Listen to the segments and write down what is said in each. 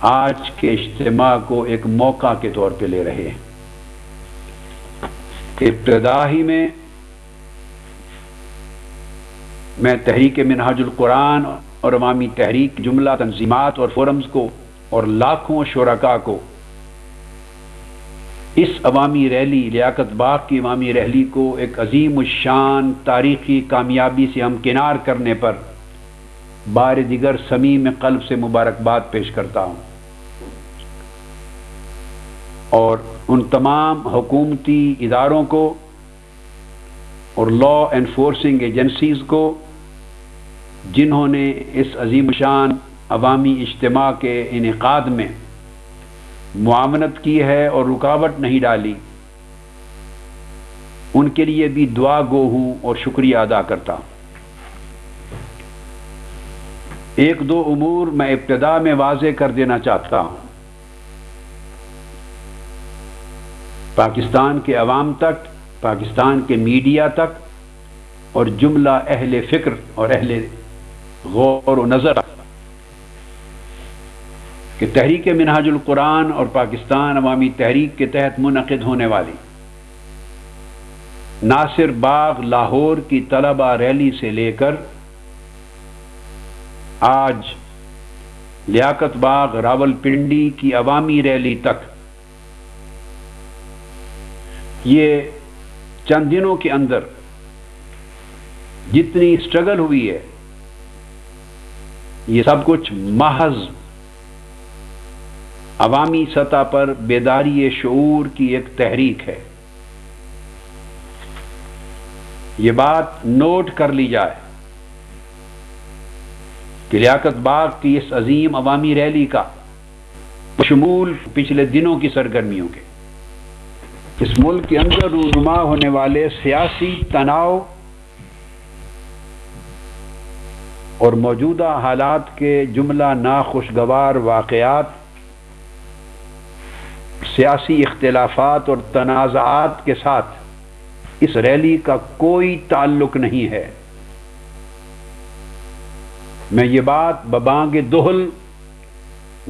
آج کے اجتماع کو ایک موقع کے طور پہ لے رہے ہیں۔ ابتدا ہی میں تحریک منہاج القرآن اور عوامی تحریک جملہ تنظیمات اور فورمز کو اور لاکھوں شرکاء کو اس عوامی ریلی، لیاقت باغ کی عوامی ریلی کو ایک عظیم الشان تاریخی کامیابی سے ہمکنار کرنے پر بار دیگر صمیم قلب سے مبارکباد پیش کرتا ہوں، اور ان تمام حکومتی اداروں کو اور لا انفورسنگ ایجنسیز کو جنہوں نے اس عظیم شان عوامی اجتماع کے انعقاد میں معاونت کی ہے اور رکاوٹ نہیں ڈالی، ان کے لیے بھی دعا گو ہوں اور شکریہ ادا کرتا ہوں۔ ایک دو امور میں ابتدا میں واضح کر دینا چاہتا ہوں، پاکستان کے عوام تک، پاکستان کے میڈیا تک اور جملہ اہل فکر اور اہل غور و نظر، کہ تحریک منہاج القرآن اور پاکستان عوامی تحریک کے تحت منعقد ہونے والی ناصر باغ لاہور کی طلبہ ریلی سے لے کر آج لیاقت باغ راولپنڈی کی عوامی ریلی تک، یہ چند دنوں کے اندر جتنی اسٹرگل ہوئی ہے، یہ سب کچھ محض عوامی سطح پر بیداری شعور کی ایک تحریک ہے۔ یہ بات نوٹ کر لی جائے کہ لیاقت باغ کی اس عظیم عوامی ریلی کا شمول پچھلے دنوں کی سرگرمیوں کے اس ملک کے اندر رونما ہونے والے سیاسی تناؤ اور موجودہ حالات کے جملہ ناخوشگوار واقعات، سیاسی اختلافات اور تنازعات کے ساتھ اس ریلی کا کوئی تعلق نہیں ہے۔ میں یہ بات ببانگ دہل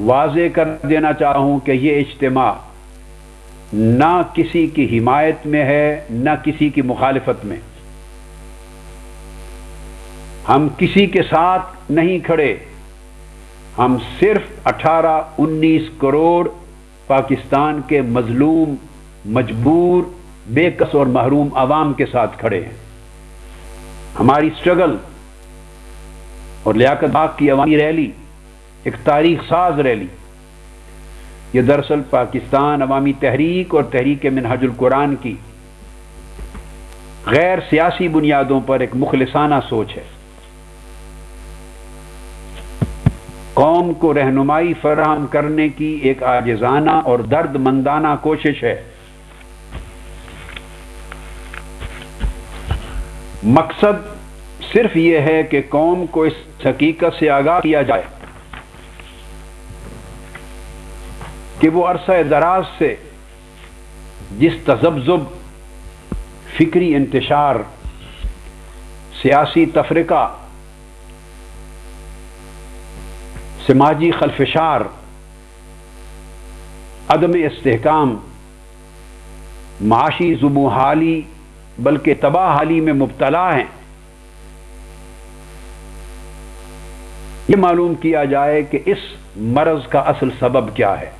واضح کر دینا چاہتا ہوں کہ یہ اجتماع نہ کسی کی حمایت میں ہے نہ کسی کی مخالفت میں۔ ہم کسی کے ساتھ نہیں کھڑے، ہم صرف 18-19 کروڑ پاکستان کے مظلوم، مجبور، بے کس اور محروم عوام کے ساتھ کھڑے ہیں۔ ہماری اسٹرگل اور لیاقت باغ کی عوامی ریلی ایک تاریخ ساز ریلی، یہ دراصل پاکستان عوامی تحریک اور تحریک منہاج القرآن کی غیر سیاسی بنیادوں پر ایک مخلصانہ سوچ ہے، قوم کو رہنمائی فراہم کرنے کی ایک عاجزانہ اور درد مندانہ کوشش ہے۔ مقصد صرف یہ ہے کہ قوم کو اس حقیقت سے آگاہ کیا جائے کہ وہ عرصہ دراز سے جس تذبذب، فکری انتشار، سیاسی تفرقہ، سماجی خلفشار، عدم استحکام، معاشی زبوں-حالی بلکہ تباہ حالی میں مبتلا ہیں، یہ معلوم کیا جائے کہ اس مرض کا اصل سبب کیا ہے،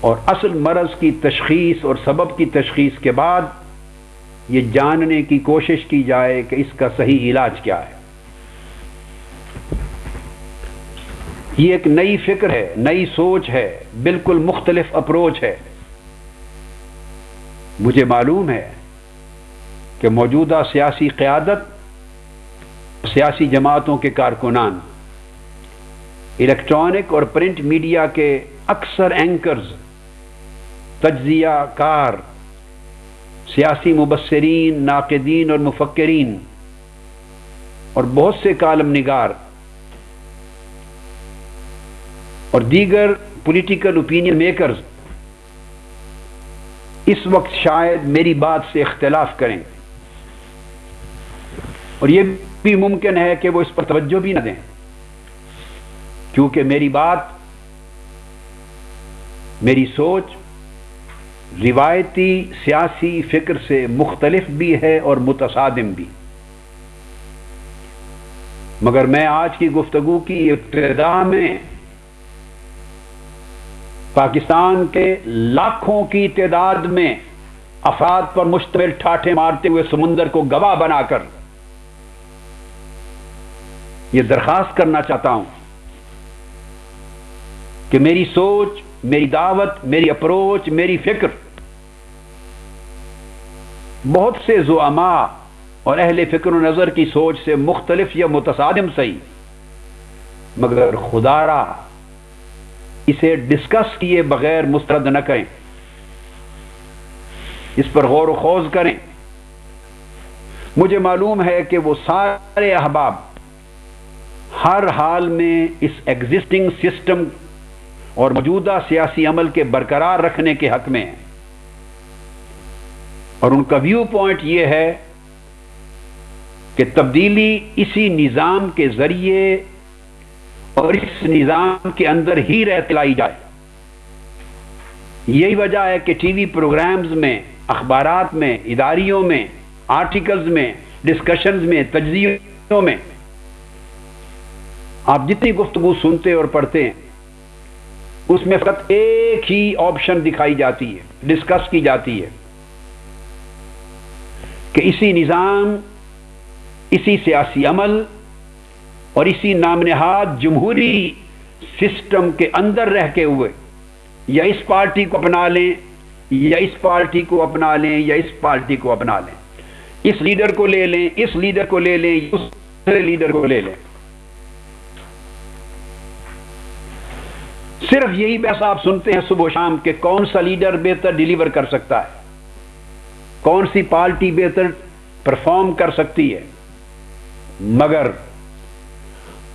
اور اصل مرض کی تشخیص اور سبب کی تشخیص کے بعد یہ جاننے کی کوشش کی جائے کہ اس کا صحیح علاج کیا ہے۔ یہ ایک نئی فکر ہے، نئی سوچ ہے، بالکل مختلف اپروچ ہے۔ مجھے معلوم ہے کہ موجودہ سیاسی قیادت، سیاسی جماعتوں کے کارکنان، الیکٹرانک اور پرنٹ میڈیا کے اکثر اینکرز، تجزیہ کار، سیاسی مبصرین، ناقدین اور مفکرین اور بہت سے کالم نگار اور دیگر پولیٹیکل اوپینین میکرز اس وقت شاید میری بات سے اختلاف کریں، اور یہ بھی ممکن ہے کہ وہ اس پر توجہ بھی نہ دیں، کیونکہ میری بات، میری سوچ روایتی سیاسی فکر سے مختلف بھی ہے اور متصادم بھی، مگر میں آج کی گفتگو کی ابتدا میں پاکستان کے لاکھوں کی تعداد میں افراد پر مشتمل ٹھاٹھے مارتے ہوئے سمندر کو گواہ بنا کر یہ درخواست کرنا چاہتا ہوں کہ میری سوچ، میری دعوت، میری اپروچ، میری فکر بہت سے زعماء اور اہل فکر و نظر کی سوچ سے مختلف یا متصادم صحیح، مگر خدا را اسے ڈسکس کیے بغیر مسترد نہ کریں، اس پر غور و خوض کریں۔ مجھے معلوم ہے کہ وہ سارے احباب ہر حال میں اس ایگزسٹنگ سسٹم اور موجودہ سیاسی عمل کے برقرار رکھنے کے حق میں ہیں، اور ان کا ویو پوائنٹ یہ ہے کہ تبدیلی اسی نظام کے ذریعے اور اس نظام کے اندر ہی رہتے لائی جائے۔ یہی وجہ ہے کہ ٹی وی پروگرامز میں، اخبارات میں، اداریوں میں، آرٹیکلز میں، ڈسکشنز میں، تجزیوں میں آپ جتنی گفتگو سنتے اور پڑھتے ہیں اس میں فقط ایک ہی آپشن دکھائی جاتی ہے، ڈسکس کی جاتی ہے کہ اسی نظام، اسی سیاسی عمل اور اسی نام نہاد جمہوری سسٹم کے اندر رہ کے ہوئے یا اس پارٹی کو اپنا لیں یا اس پارٹی کو اپنا لیں یا اس پارٹی کو اپنا لیں، اس لیڈر کو لے لیں، اس لیڈر کو لے لیں، اس لیڈر کو لے لیں۔ صرف یہی بحث آپ سنتے ہیں صبح و شام کہ کون سا لیڈر بہتر ڈیلیور کر سکتا ہے، کون سی پارٹی بہتر پرفارم کر سکتی ہے، مگر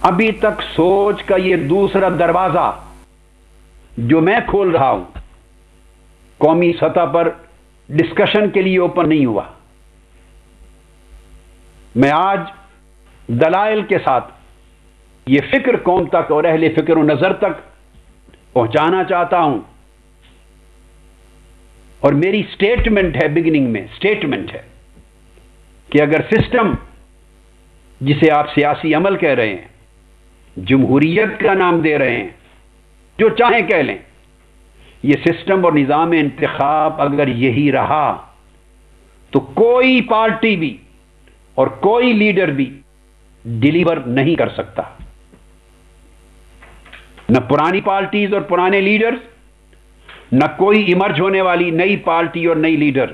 ابھی تک سوچ کا یہ دوسرا دروازہ جو میں کھول رہا ہوں قومی سطح پر ڈسکشن کے لیے اوپن نہیں ہوا۔ میں آج دلائل کے ساتھ یہ فکر قوم تک اور اہل فکر و نظر تک پہنچانا چاہتا ہوں، اور میری سٹیٹمنٹ ہے، بگننگ میں سٹیٹمنٹ ہے کہ اگر سسٹم جسے آپ سیاسی عمل کہہ رہے ہیں، جمہوریت کا نام دے رہے ہیں، جو چاہیں کہہ لیں، یہ سسٹم اور نظام انتخاب اگر یہی رہا تو کوئی پارٹی بھی اور کوئی لیڈر بھی ڈیلیور نہیں کر سکتا، نہ پرانی پارٹیز اور پرانے لیڈرز، نہ کوئی ایمرج ہونے والی نئی پارٹی اور نئی لیڈر۔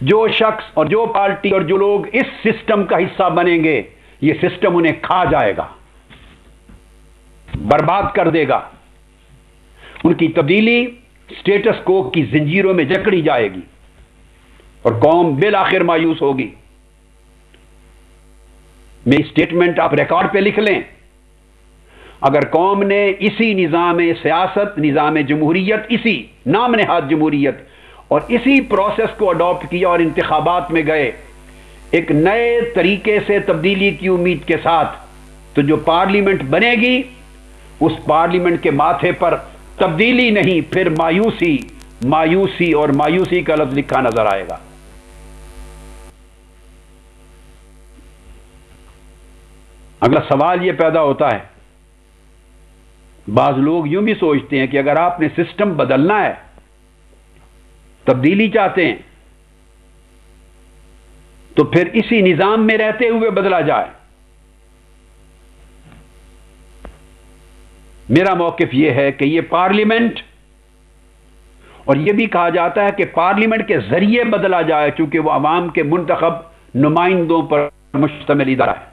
جو شخص اور جو پارٹی اور جو لوگ اس سسٹم کا حصہ بنیں گے، یہ سسٹم انہیں کھا جائے گا، برباد کر دے گا، ان کی تبدیلی سٹیٹس کو کی زنجیروں میں جکڑی جائے گی اور قوم بالآخر مایوس ہوگی۔ میری سٹیٹمنٹ آپ ریکارڈ پہ لکھ لیں، اگر قوم نے اسی نظام سیاست، نظام جمہوریت، اسی نام نہاد جمہوریت اور اسی پروسیس کو اڈاپٹ کیا اور انتخابات میں گئے ایک نئے طریقے سے تبدیلی کی امید کے ساتھ، تو جو پارلیمنٹ بنے گی اس پارلیمنٹ کے ماتھے پر تبدیلی نہیں، پھر مایوسی، مایوسی اور مایوسی کا لفظ لکھا نظر آئے گا۔ اگلا سوال یہ پیدا ہوتا ہے، بعض لوگ یوں بھی سوچتے ہیں کہ اگر آپ نے سسٹم بدلنا ہے، تبدیلی چاہتے ہیں، تو پھر اسی نظام میں رہتے ہوئے بدلا جائے۔ میرا موقف یہ ہے کہ یہ پارلیمنٹ، اور یہ بھی کہا جاتا ہے کہ پارلیمنٹ کے ذریعے بدلا جائے، چونکہ وہ عوام کے منتخب نمائندوں پر مشتمل ادارہ ہے۔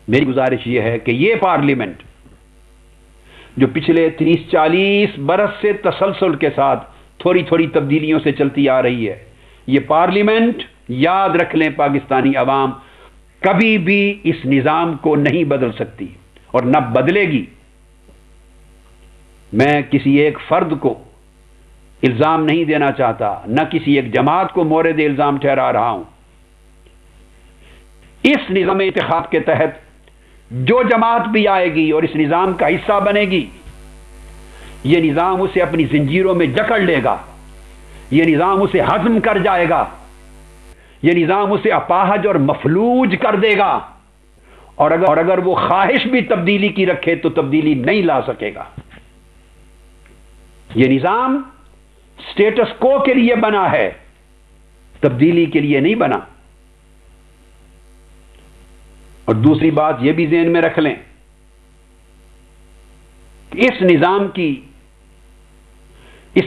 میری گزارش یہ ہے کہ یہ پارلیمنٹ جو پچھلے 30-40 برس سے تسلسل کے ساتھ تھوڑی تھوڑی تبدیلیوں سے چلتی آ رہی ہے، یہ پارلیمنٹ، یاد رکھ لیں پاکستانی عوام، کبھی بھی اس نظام کو نہیں بدل سکتی اور نہ بدلے گی۔ میں کسی ایک فرد کو الزام نہیں دینا چاہتا، نہ کسی ایک جماعت کو مورد الزام ٹھہرا رہا ہوں۔ اس نظام انتخاب کے تحت جو جماعت بھی آئے گی اور اس نظام کا حصہ بنے گی، یہ نظام اسے اپنی زنجیروں میں جکڑ لے گا، یہ نظام اسے ہضم کر جائے گا، یہ نظام اسے اپاہج اور مفلوج کر دے گا، اور اگر وہ خواہش بھی تبدیلی کی رکھے تو تبدیلی نہیں لا سکے گا۔ یہ نظام سٹیٹس کو کے لیے بنا ہے، تبدیلی کے لیے نہیں بنا۔ اور دوسری بات یہ بھی ذہن میں رکھ لیں کہ اس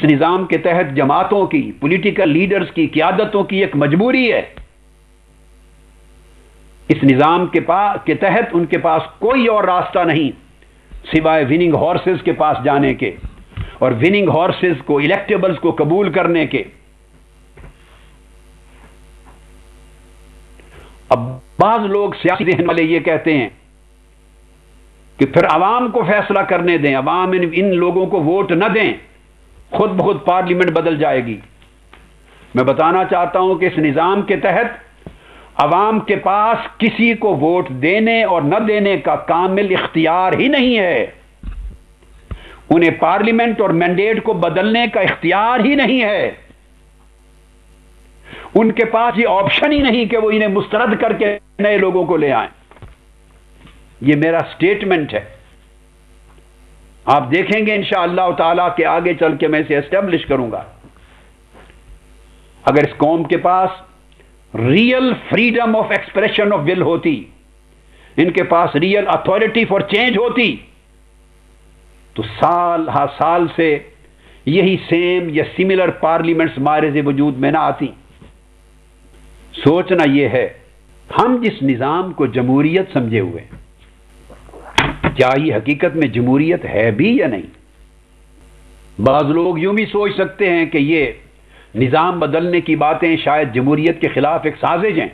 نظام کے تحت جماعتوں کی، پولیٹیکل لیڈرز کی، قیادتوں کی ایک مجبوری ہے۔ اس نظام کے تحت ان کے پاس کوئی اور راستہ نہیں سوائے وننگ ہارسز کے پاس جانے کے، اور وننگ ہارسز کو، الیکٹیبلز کو قبول کرنے کے۔ اب بعض لوگ سیاسی ذہن والے یہ کہتے ہیں کہ پھر عوام کو فیصلہ کرنے دیں، عوام ان لوگوں کو ووٹ نہ دیں، خود بخود پارلیمنٹ بدل جائے گی۔ میں بتانا چاہتا ہوں کہ اس نظام کے تحت عوام کے پاس کسی کو ووٹ دینے اور نہ دینے کا کامل اختیار ہی نہیں ہے، انہیں پارلیمنٹ اور مینڈیٹ کو بدلنے کا اختیار ہی نہیں ہے، ان کے پاس یہ آپشن ہی نہیں کہ وہ انہیں مسترد کر کے نئے لوگوں کو لے آئیں۔ یہ میرا سٹیٹمنٹ ہے، آپ دیکھیں گے انشاءاللہ تعالیٰ کہ آگے چل کے میں اسے اسٹیبلش کروں گا۔ اگر اس قوم کے پاس real freedom of expression of will ہوتی، ان کے پاس ریئل اتھارٹی فار چینج ہوتی، تو سال ہا سال سے یہی سیم یا سملر پارلیمنٹس مارز وجود میں نہ آتی۔ سوچنا یہ ہے، ہم جس نظام کو جمہوریت سمجھے ہوئے، کیا یہ حقیقت میں جمہوریت ہے بھی یا نہیں؟ بعض لوگ یوں بھی سوچ سکتے ہیں کہ یہ نظام بدلنے کی باتیں شاید جمہوریت کے خلاف ایک سازش ہیں۔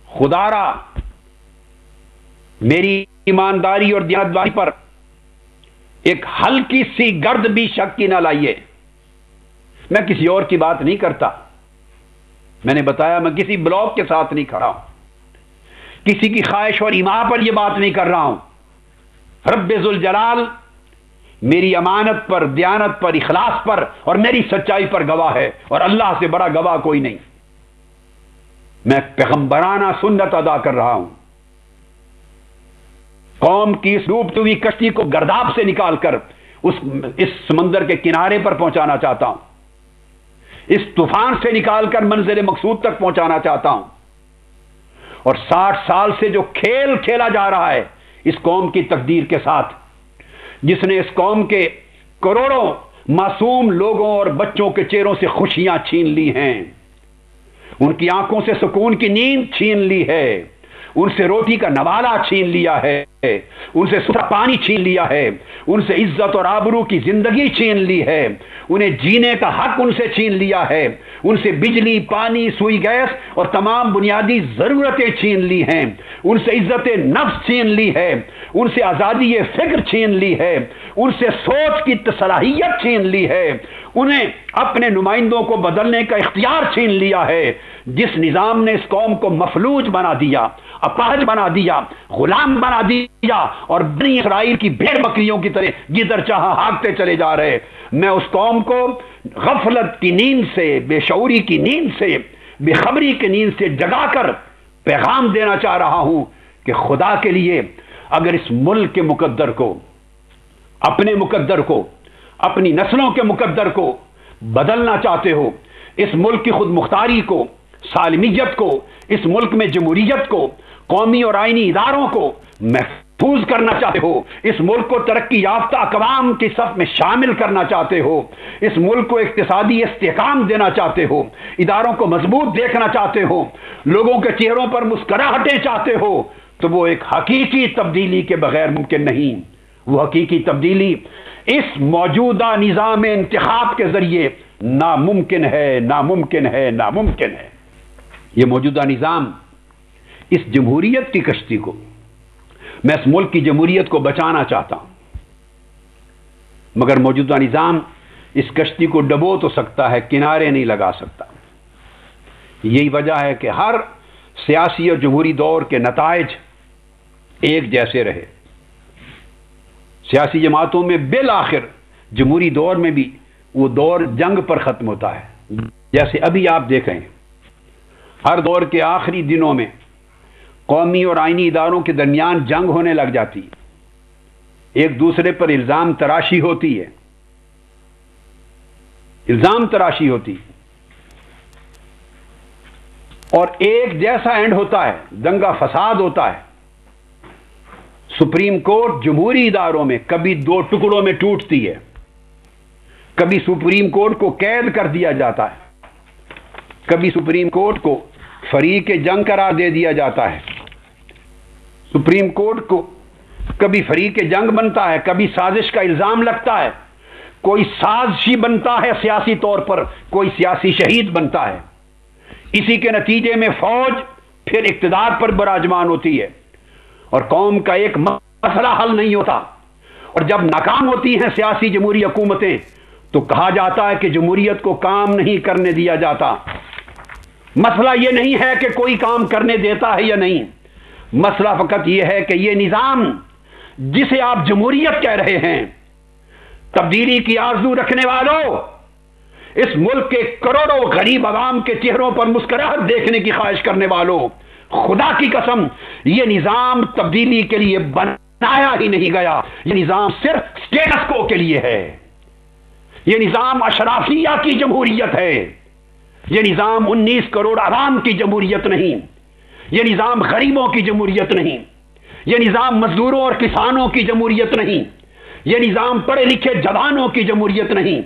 خدا را میری ایمانداری اور دیانتداری پر ایک ہلکی سی گرد بھی شک کی نہ لائیے، میں کسی اور کی بات نہیں کرتا، میں نے بتایا میں کسی بلاک کے ساتھ نہیں کھڑا ہوں، کسی کی خواہش اور ایما پر یہ بات نہیں کر رہا ہوں۔ رب ذوالجلال میری امانت پر، دیانت پر، اخلاص پر اور میری سچائی پر گواہ ہے، اور اللہ سے بڑا گواہ کوئی نہیں۔ میں پیغمبرانہ سنت ادا کر رہا ہوں، قوم کی اس ڈوبتی ہوئی کشتی کو گرداب سے نکال کر اس سمندر کے کنارے پر پہنچانا چاہتا ہوں، اس طوفان سے نکال کر منزل مقصود تک پہنچانا چاہتا ہوں۔ اور 60 سال سے جو کھیل کھیلا جا رہا ہے اس قوم کی تقدیر کے ساتھ، جس نے اس قوم کے کروڑوں معصوم لوگوں اور بچوں کے چہروں سے خوشیاں چھین لی ہیں، ان کی آنکھوں سے سکون کی نیند چھین لی ہے، ان سے روٹی کا نوالہ چھین لیا ہے، ان سے ستھرا پانی چھین لیا ہے، ان سے عزت اور آبرو کی زندگی چھین لی ہے، انہیں جینے کا حق ان سے چھین لیا ہے، ان سے بجلی، پانی، سوئی گیس اور تمام بنیادی ضرورتیں چھین لی ہیں، ان سے عزت نفس چھین لی ہے، ان سے آزادی فکر چھین لی ہے، ان سے سوچ کی صلاحیت چھین لی ہے، انہیں اپنے نمائندوں کو بدلنے کا اختیار چھین لیا ہے۔ جس نظام نے اس قوم کو مفلوج بنا دیا، اپاہج بنا دیا، غلام بنا دیا، اور بنی اسرائیل کی بھیڑ بکریوں کی طرح جدھر چاہا ہاکتے چلے جا رہے، میں اس قوم کو غفلت کی نیند سے، بے شعوری کی نیند سے، بے خبری کی نیند سے جگا کر پیغام دینا چاہ رہا ہوں کہ خدا کے لیے اگر اس ملک کے مقدر کو، اپنے مقدر کو، اپنی نسلوں کے مقدر کو بدلنا چاہتے ہو، اس ملک کی خود مختاری کو، سالمیت کو، اس ملک میں جمہوریت کو، قومی اور آئینی اداروں کو محفوظ کرنا چاہتے ہو، اس ملک کو ترقی یافتہ اقوام کی صف میں شامل کرنا چاہتے ہو، اس ملک کو اقتصادی استحکام دینا چاہتے ہو، اداروں کو مضبوط دیکھنا چاہتے ہو، لوگوں کے چہروں پر مسکراہٹیں چاہتے ہو، تو وہ ایک حقیقی تبدیلی کے بغیر ممکن نہیں۔ وہ حقیقی تبدیلی اس موجودہ نظام انتخاب کے ذریعے ناممکن ہے، ناممکن ہے، ناممکن ہے۔ یہ موجودہ نظام اس جمہوریت کی کشتی کو، میں اس ملک کی جمہوریت کو بچانا چاہتا ہوں، مگر موجودہ نظام اس کشتی کو ڈبو تو سکتا ہے، کنارے نہیں لگا سکتا۔ یہی وجہ ہے کہ ہر سیاسی اور جمہوری دور کے نتائج ایک جیسے رہے. سیاسی جماعتوں میں بالآخر جمہوری دور میں بھی وہ دور جنگ پر ختم ہوتا ہے. جیسے ابھی آپ دیکھ رہے ہیں ہر دور کے آخری دنوں میں قومی اور آئینی اداروں کے درمیان جنگ ہونے لگ جاتی، ایک دوسرے پر الزام تراشی ہوتی ہے، الزام تراشی ہوتی اور ایک جیسا اینڈ ہوتا ہے، دنگا فساد ہوتا ہے. سپریم کورٹ جمہوری اداروں میں کبھی دو ٹکڑوں میں ٹوٹتی ہے، کبھی سپریم کورٹ کو قید کر دیا جاتا ہے، کبھی سپریم کورٹ کو فریق جنگ قرار دے دیا جاتا ہے. سپریم کورٹ کو کبھی فریق جنگ بنتا ہے، کبھی سازش کا الزام لگتا ہے، کوئی سازشی بنتا ہے سیاسی طور پر، کوئی سیاسی شہید بنتا ہے. اسی کے نتیجے میں فوج پھر اقتدار پر براجمان ہوتی ہے اور قوم کا ایک مسئلہ حل نہیں ہوتا. اور جب ناکام ہوتی ہیں سیاسی جمہوری حکومتیں تو کہا جاتا ہے کہ جمہوریت کو کام نہیں کرنے دیا جاتا. مسئلہ یہ نہیں ہے کہ کوئی کام کرنے دیتا ہے یا نہیں، مسئلہ فقط یہ ہے کہ یہ نظام جسے آپ جمہوریت کہہ رہے ہیں، تبدیلی کی آرزو رکھنے والوں، اس ملک کے کروڑوں غریب عوام کے چہروں پر مسکراہٹ دیکھنے کی خواہش کرنے والوں، خدا کی قسم یہ نظام تبدیلی کے لیے بنایا ہی نہیں گیا. یہ نظام صرف سٹیٹس کو کے لیے ہے. یہ نظام اشرافیہ کی جمہوریت ہے. یہ نظام 19 کروڑ عوام کی جمہوریت نہیں. یہ نظام غریبوں کی جمہوریت نہیں. یہ نظام مزدوروں اور کسانوں کی جمہوریت نہیں. یہ نظام پڑھے لکھے جوانوں کی جمہوریت نہیں.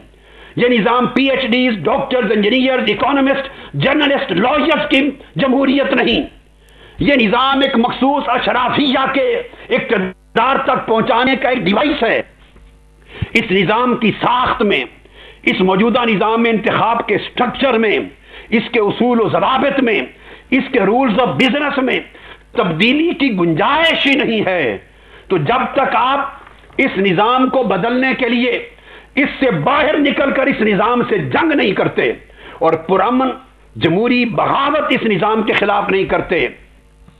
یہ نظام P H Ds, doctors, engineers, economist, journalist, lawyers کی جمہوریت نہیں. یہ نظام ایک مخصوص اشرافیہ کے اقتدار تک پہنچانے کا ایک ڈیوائس ہے. اس نظام کی ساخت میں، اس موجودہ نظام میں، انتخاب کے سٹرکچر میں، اس کے اصول و ضوابط میں، اس کے رولز آف بزنس میں تبدیلی کی گنجائش ہی نہیں ہے. تو جب تک آپ اس نظام کو بدلنے کے لیے اس سے باہر نکل کر اس نظام سے جنگ نہیں کرتے اور پرامن جمہوری بغاوت اس نظام کے خلاف نہیں کرتے،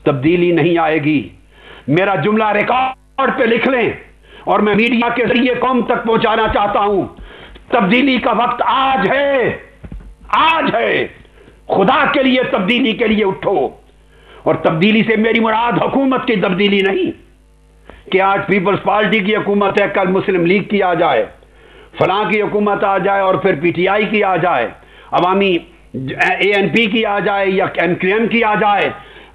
تبدیلی نہیں آئے گی. میرا جملہ ریکارڈ پہ لکھ لیں اور میں میڈیا کے ذریعے قوم تک پہنچانا چاہتا ہوں، تبدیلی کا وقت آج ہے، آج ہے. خدا کے لیے تبدیلی کے لیے اٹھو. اور تبدیلی سے میری مراد حکومت کی تبدیلی نہیں کہ آج پیپلز پارٹی کی حکومت ہے، کل مسلم لیگ کی آ جائے، فلاں کی حکومت آ جائے اور پھر پی ٹی آئی کی آ جائے، عوامی اے این پی کی آ جائے یا ایم کیو ایم کی آ جائے.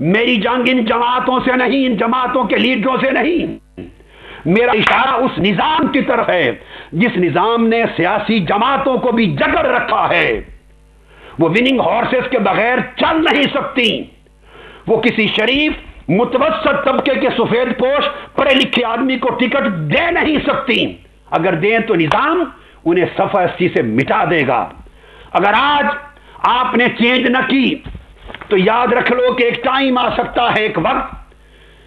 میری جنگ ان جماعتوں سے نہیں، ان جماعتوں کے لیڈروں سے نہیں. میرا اشارہ اس نظام کی طرف ہے جس نظام نے سیاسی جماعتوں کو بھی جکڑ رکھا ہے. وہ وننگ ہارسز کے بغیر چل نہیں سکتی. وہ کسی شریف متوسط طبقے کے سفید پوش پڑھے لکھے آدمی کو ٹکٹ دے نہیں سکتی. اگر دیں تو نظام انہیں صفحہ 80 سے مٹا دے گا. اگر آج آپ نے چینج نہ کی تو یاد رکھ لو کہ ایک ٹائم آ سکتا ہے، ایک وقت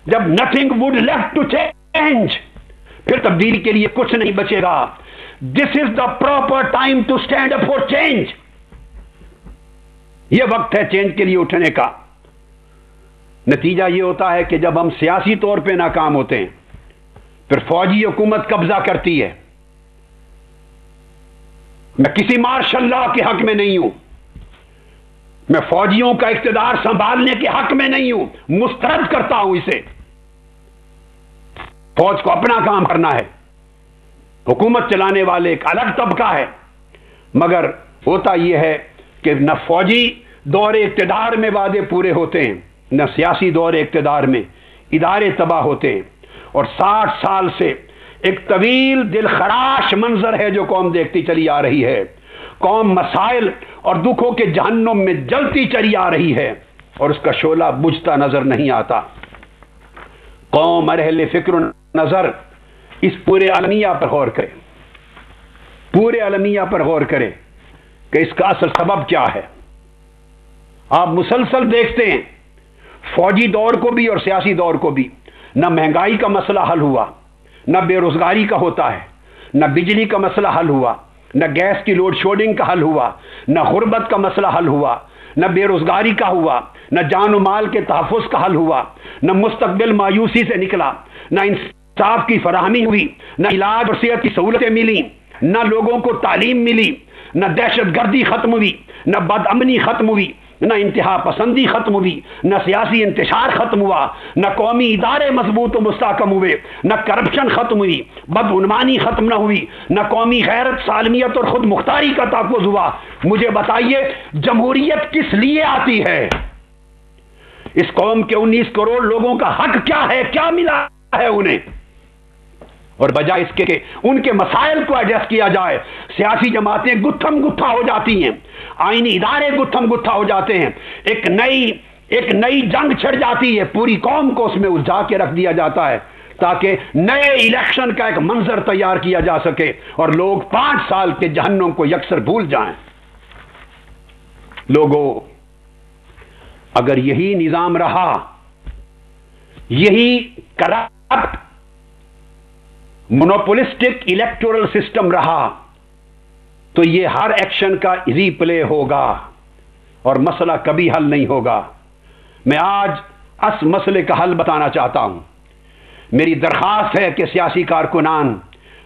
جب nothing would left to change, پھر تبدیلی کے لیے کچھ نہیں بچے گا. This is the proper time to stand up for change. یہ وقت ہے چینج کے لیے اٹھنے کا. نتیجہ یہ ہوتا ہے کہ جب ہم سیاسی طور پہ ناکام ہوتے ہیں پھر فوجی حکومت قبضہ کرتی ہے. میں کسی مارشل لا کے حق میں نہیں ہوں، میں فوجیوں کا اقتدار سنبھالنے کے حق میں نہیں ہوں، مسترد کرتا ہوں اسے. فوج کو اپنا کام کرنا ہے، حکومت چلانے والے ایک الگ طبقہ ہے. مگر ہوتا یہ ہے کہ نہ فوجی دور اقتدار میں وعدے پورے ہوتے ہیں، نہ سیاسی دور اقتدار میں ادارے تباہ ہوتے ہیں. اور 60 سال سے ایک طویل دل خراش منظر ہے جو قوم دیکھتی چلی آ رہی ہے. قوم مسائل اور دکھوں کے جہنم میں جلتی چلی آ رہی ہے اور اس کا شعلہ بجھتا نظر نہیں آتا. قوم اہل فکر و نظر اس پورے عالمیہ پر غور کرے، پورے عالمیہ پر غور کرے کہ اس کا اصل سبب کیا ہے. آپ مسلسل دیکھتے ہیں فوجی دور کو بھی اور سیاسی دور کو بھی، نہ مہنگائی کا مسئلہ حل ہوا، نہ بے روزگاری کا ہوتا ہے، نہ بجلی کا مسئلہ حل ہوا، نہ گیس کی لوڈ شیڈنگ کا حل ہوا، نہ غربت کا مسئلہ حل ہوا، نہ بے روزگاری کا ہوا، نہ جان و مال کے تحفظ کا حل ہوا، نہ مستقبل مایوسی سے نکلا، نہ انصاف کی فراہمی ہوئی، نہ علاج اور صحت کی سہولتیں ملی، نہ لوگوں کو تعلیم ملی، نہ دہشت گردی ختم ہوئی، نہ بد امنی ختم ہوئی، نہ انتہا پسندی ختم ہوئی، نہ سیاسی انتشار ختم ہوا، نہ قومی ادارے مضبوط و مستحکم ہوئے، نہ کرپشن ختم ہوئی، بدعنوانی ختم نہ ہوئی، نہ قومی غیرت، سالمیت اور خود مختاری کا تحفظ ہوا۔ مجھے بتائیے جمہوریت کس لیے آتی ہے؟ اس قوم کے 19 کروڑ لوگوں کا حق کیا ہے؟ کیا ملا ہے انہیں؟ اور بجائے اس کے کہ ان کے مسائل کو ایڈریس کیا جائے، سیاسی جماعتیں گتھم گتھا ہو جاتی ہیں، آئینی ادارے گتھم گتھا ہو جاتے ہیں، ایک نئی جنگ چھڑ جاتی ہے، پوری قوم کو اس میں الجھا کے رکھ دیا جاتا ہے تاکہ نئے الیکشن کا ایک منظر تیار کیا جا سکے اور لوگ 5 سال کے جہنم کو یکسر بھول جائیں۔ لوگوں، اگر یہی نظام رہا، یہی کرپٹ مونوپولسٹک الیکٹورل سسٹم رہا، تو یہ ہر ایکشن کا ری پلے ہوگا اور مسئلہ کبھی حل نہیں ہوگا۔ میں آج اس مسئلے کا حل بتانا چاہتا ہوں۔ میری درخواست ہے کہ سیاسی کارکنان،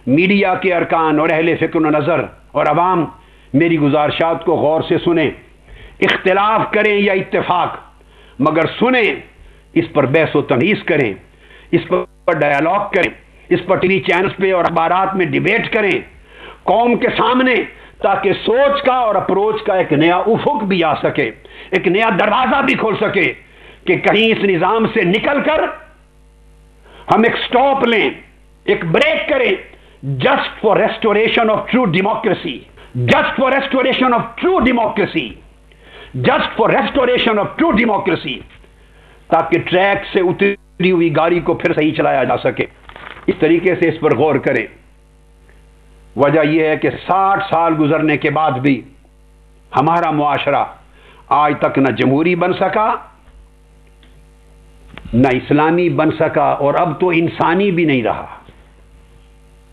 میڈیا کے ارکان اور اہل فکر و نظر اور عوام میری گزارشات کو غور سے سنیں، اختلاف کریں یا اتفاق، مگر سنیں، اس پر بحث و تمیز کریں، اس پر ڈائیلاگ کریں، اس پر ٹی وی چینلز پہ اور اخبارات میں ڈیبیٹ کریں قوم کے سامنے، تاکہ سوچ کا اور اپروچ کا ایک نیا افق بھی آ سکے، ایک نیا دروازہ بھی کھول سکے کہ کہیں اس نظام سے نکل کر ہم ایک سٹاپ لیں، ایک بریک کریں، just for restoration of true democracy, just for restoration of true democracy, just for restoration of true democracy, تاکہ ٹریک سے اتری ہوئی گاڑی کو پھر صحیح چلایا جا سکے۔ اس طریقے سے اس پر غور کریں۔ وجہ یہ ہے کہ 60 سال گزرنے کے بعد بھی ہمارا معاشرہ آج تک نہ جمہوری بن سکا، نہ اسلامی بن سکا، اور اب تو انسانی بھی نہیں رہا۔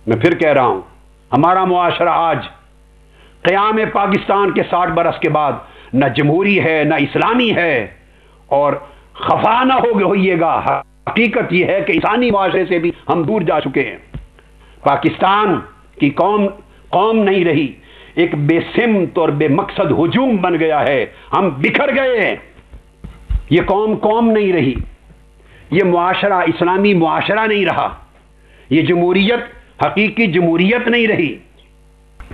میں پھر کہہ رہا ہوں، ہمارا معاشرہ آج قیام پاکستان کے 60 برس کے بعد نہ جمہوری ہے، نہ اسلامی ہے، اور خفا نہ ہوئیے گا، حقیقت یہ ہے کہ انسانی معاشرے سے بھی ہم دور جا چکے ہیں۔ پاکستان کی قوم نہیں رہی، ایک بے سمت اور بے مقصد ہجوم بن گیا ہے، ہم بکھر گئے ہیں۔ یہ قوم نہیں رہی، یہ معاشرہ اسلامی معاشرہ نہیں رہا، یہ جمہوریت حقیقی جمہوریت نہیں رہی۔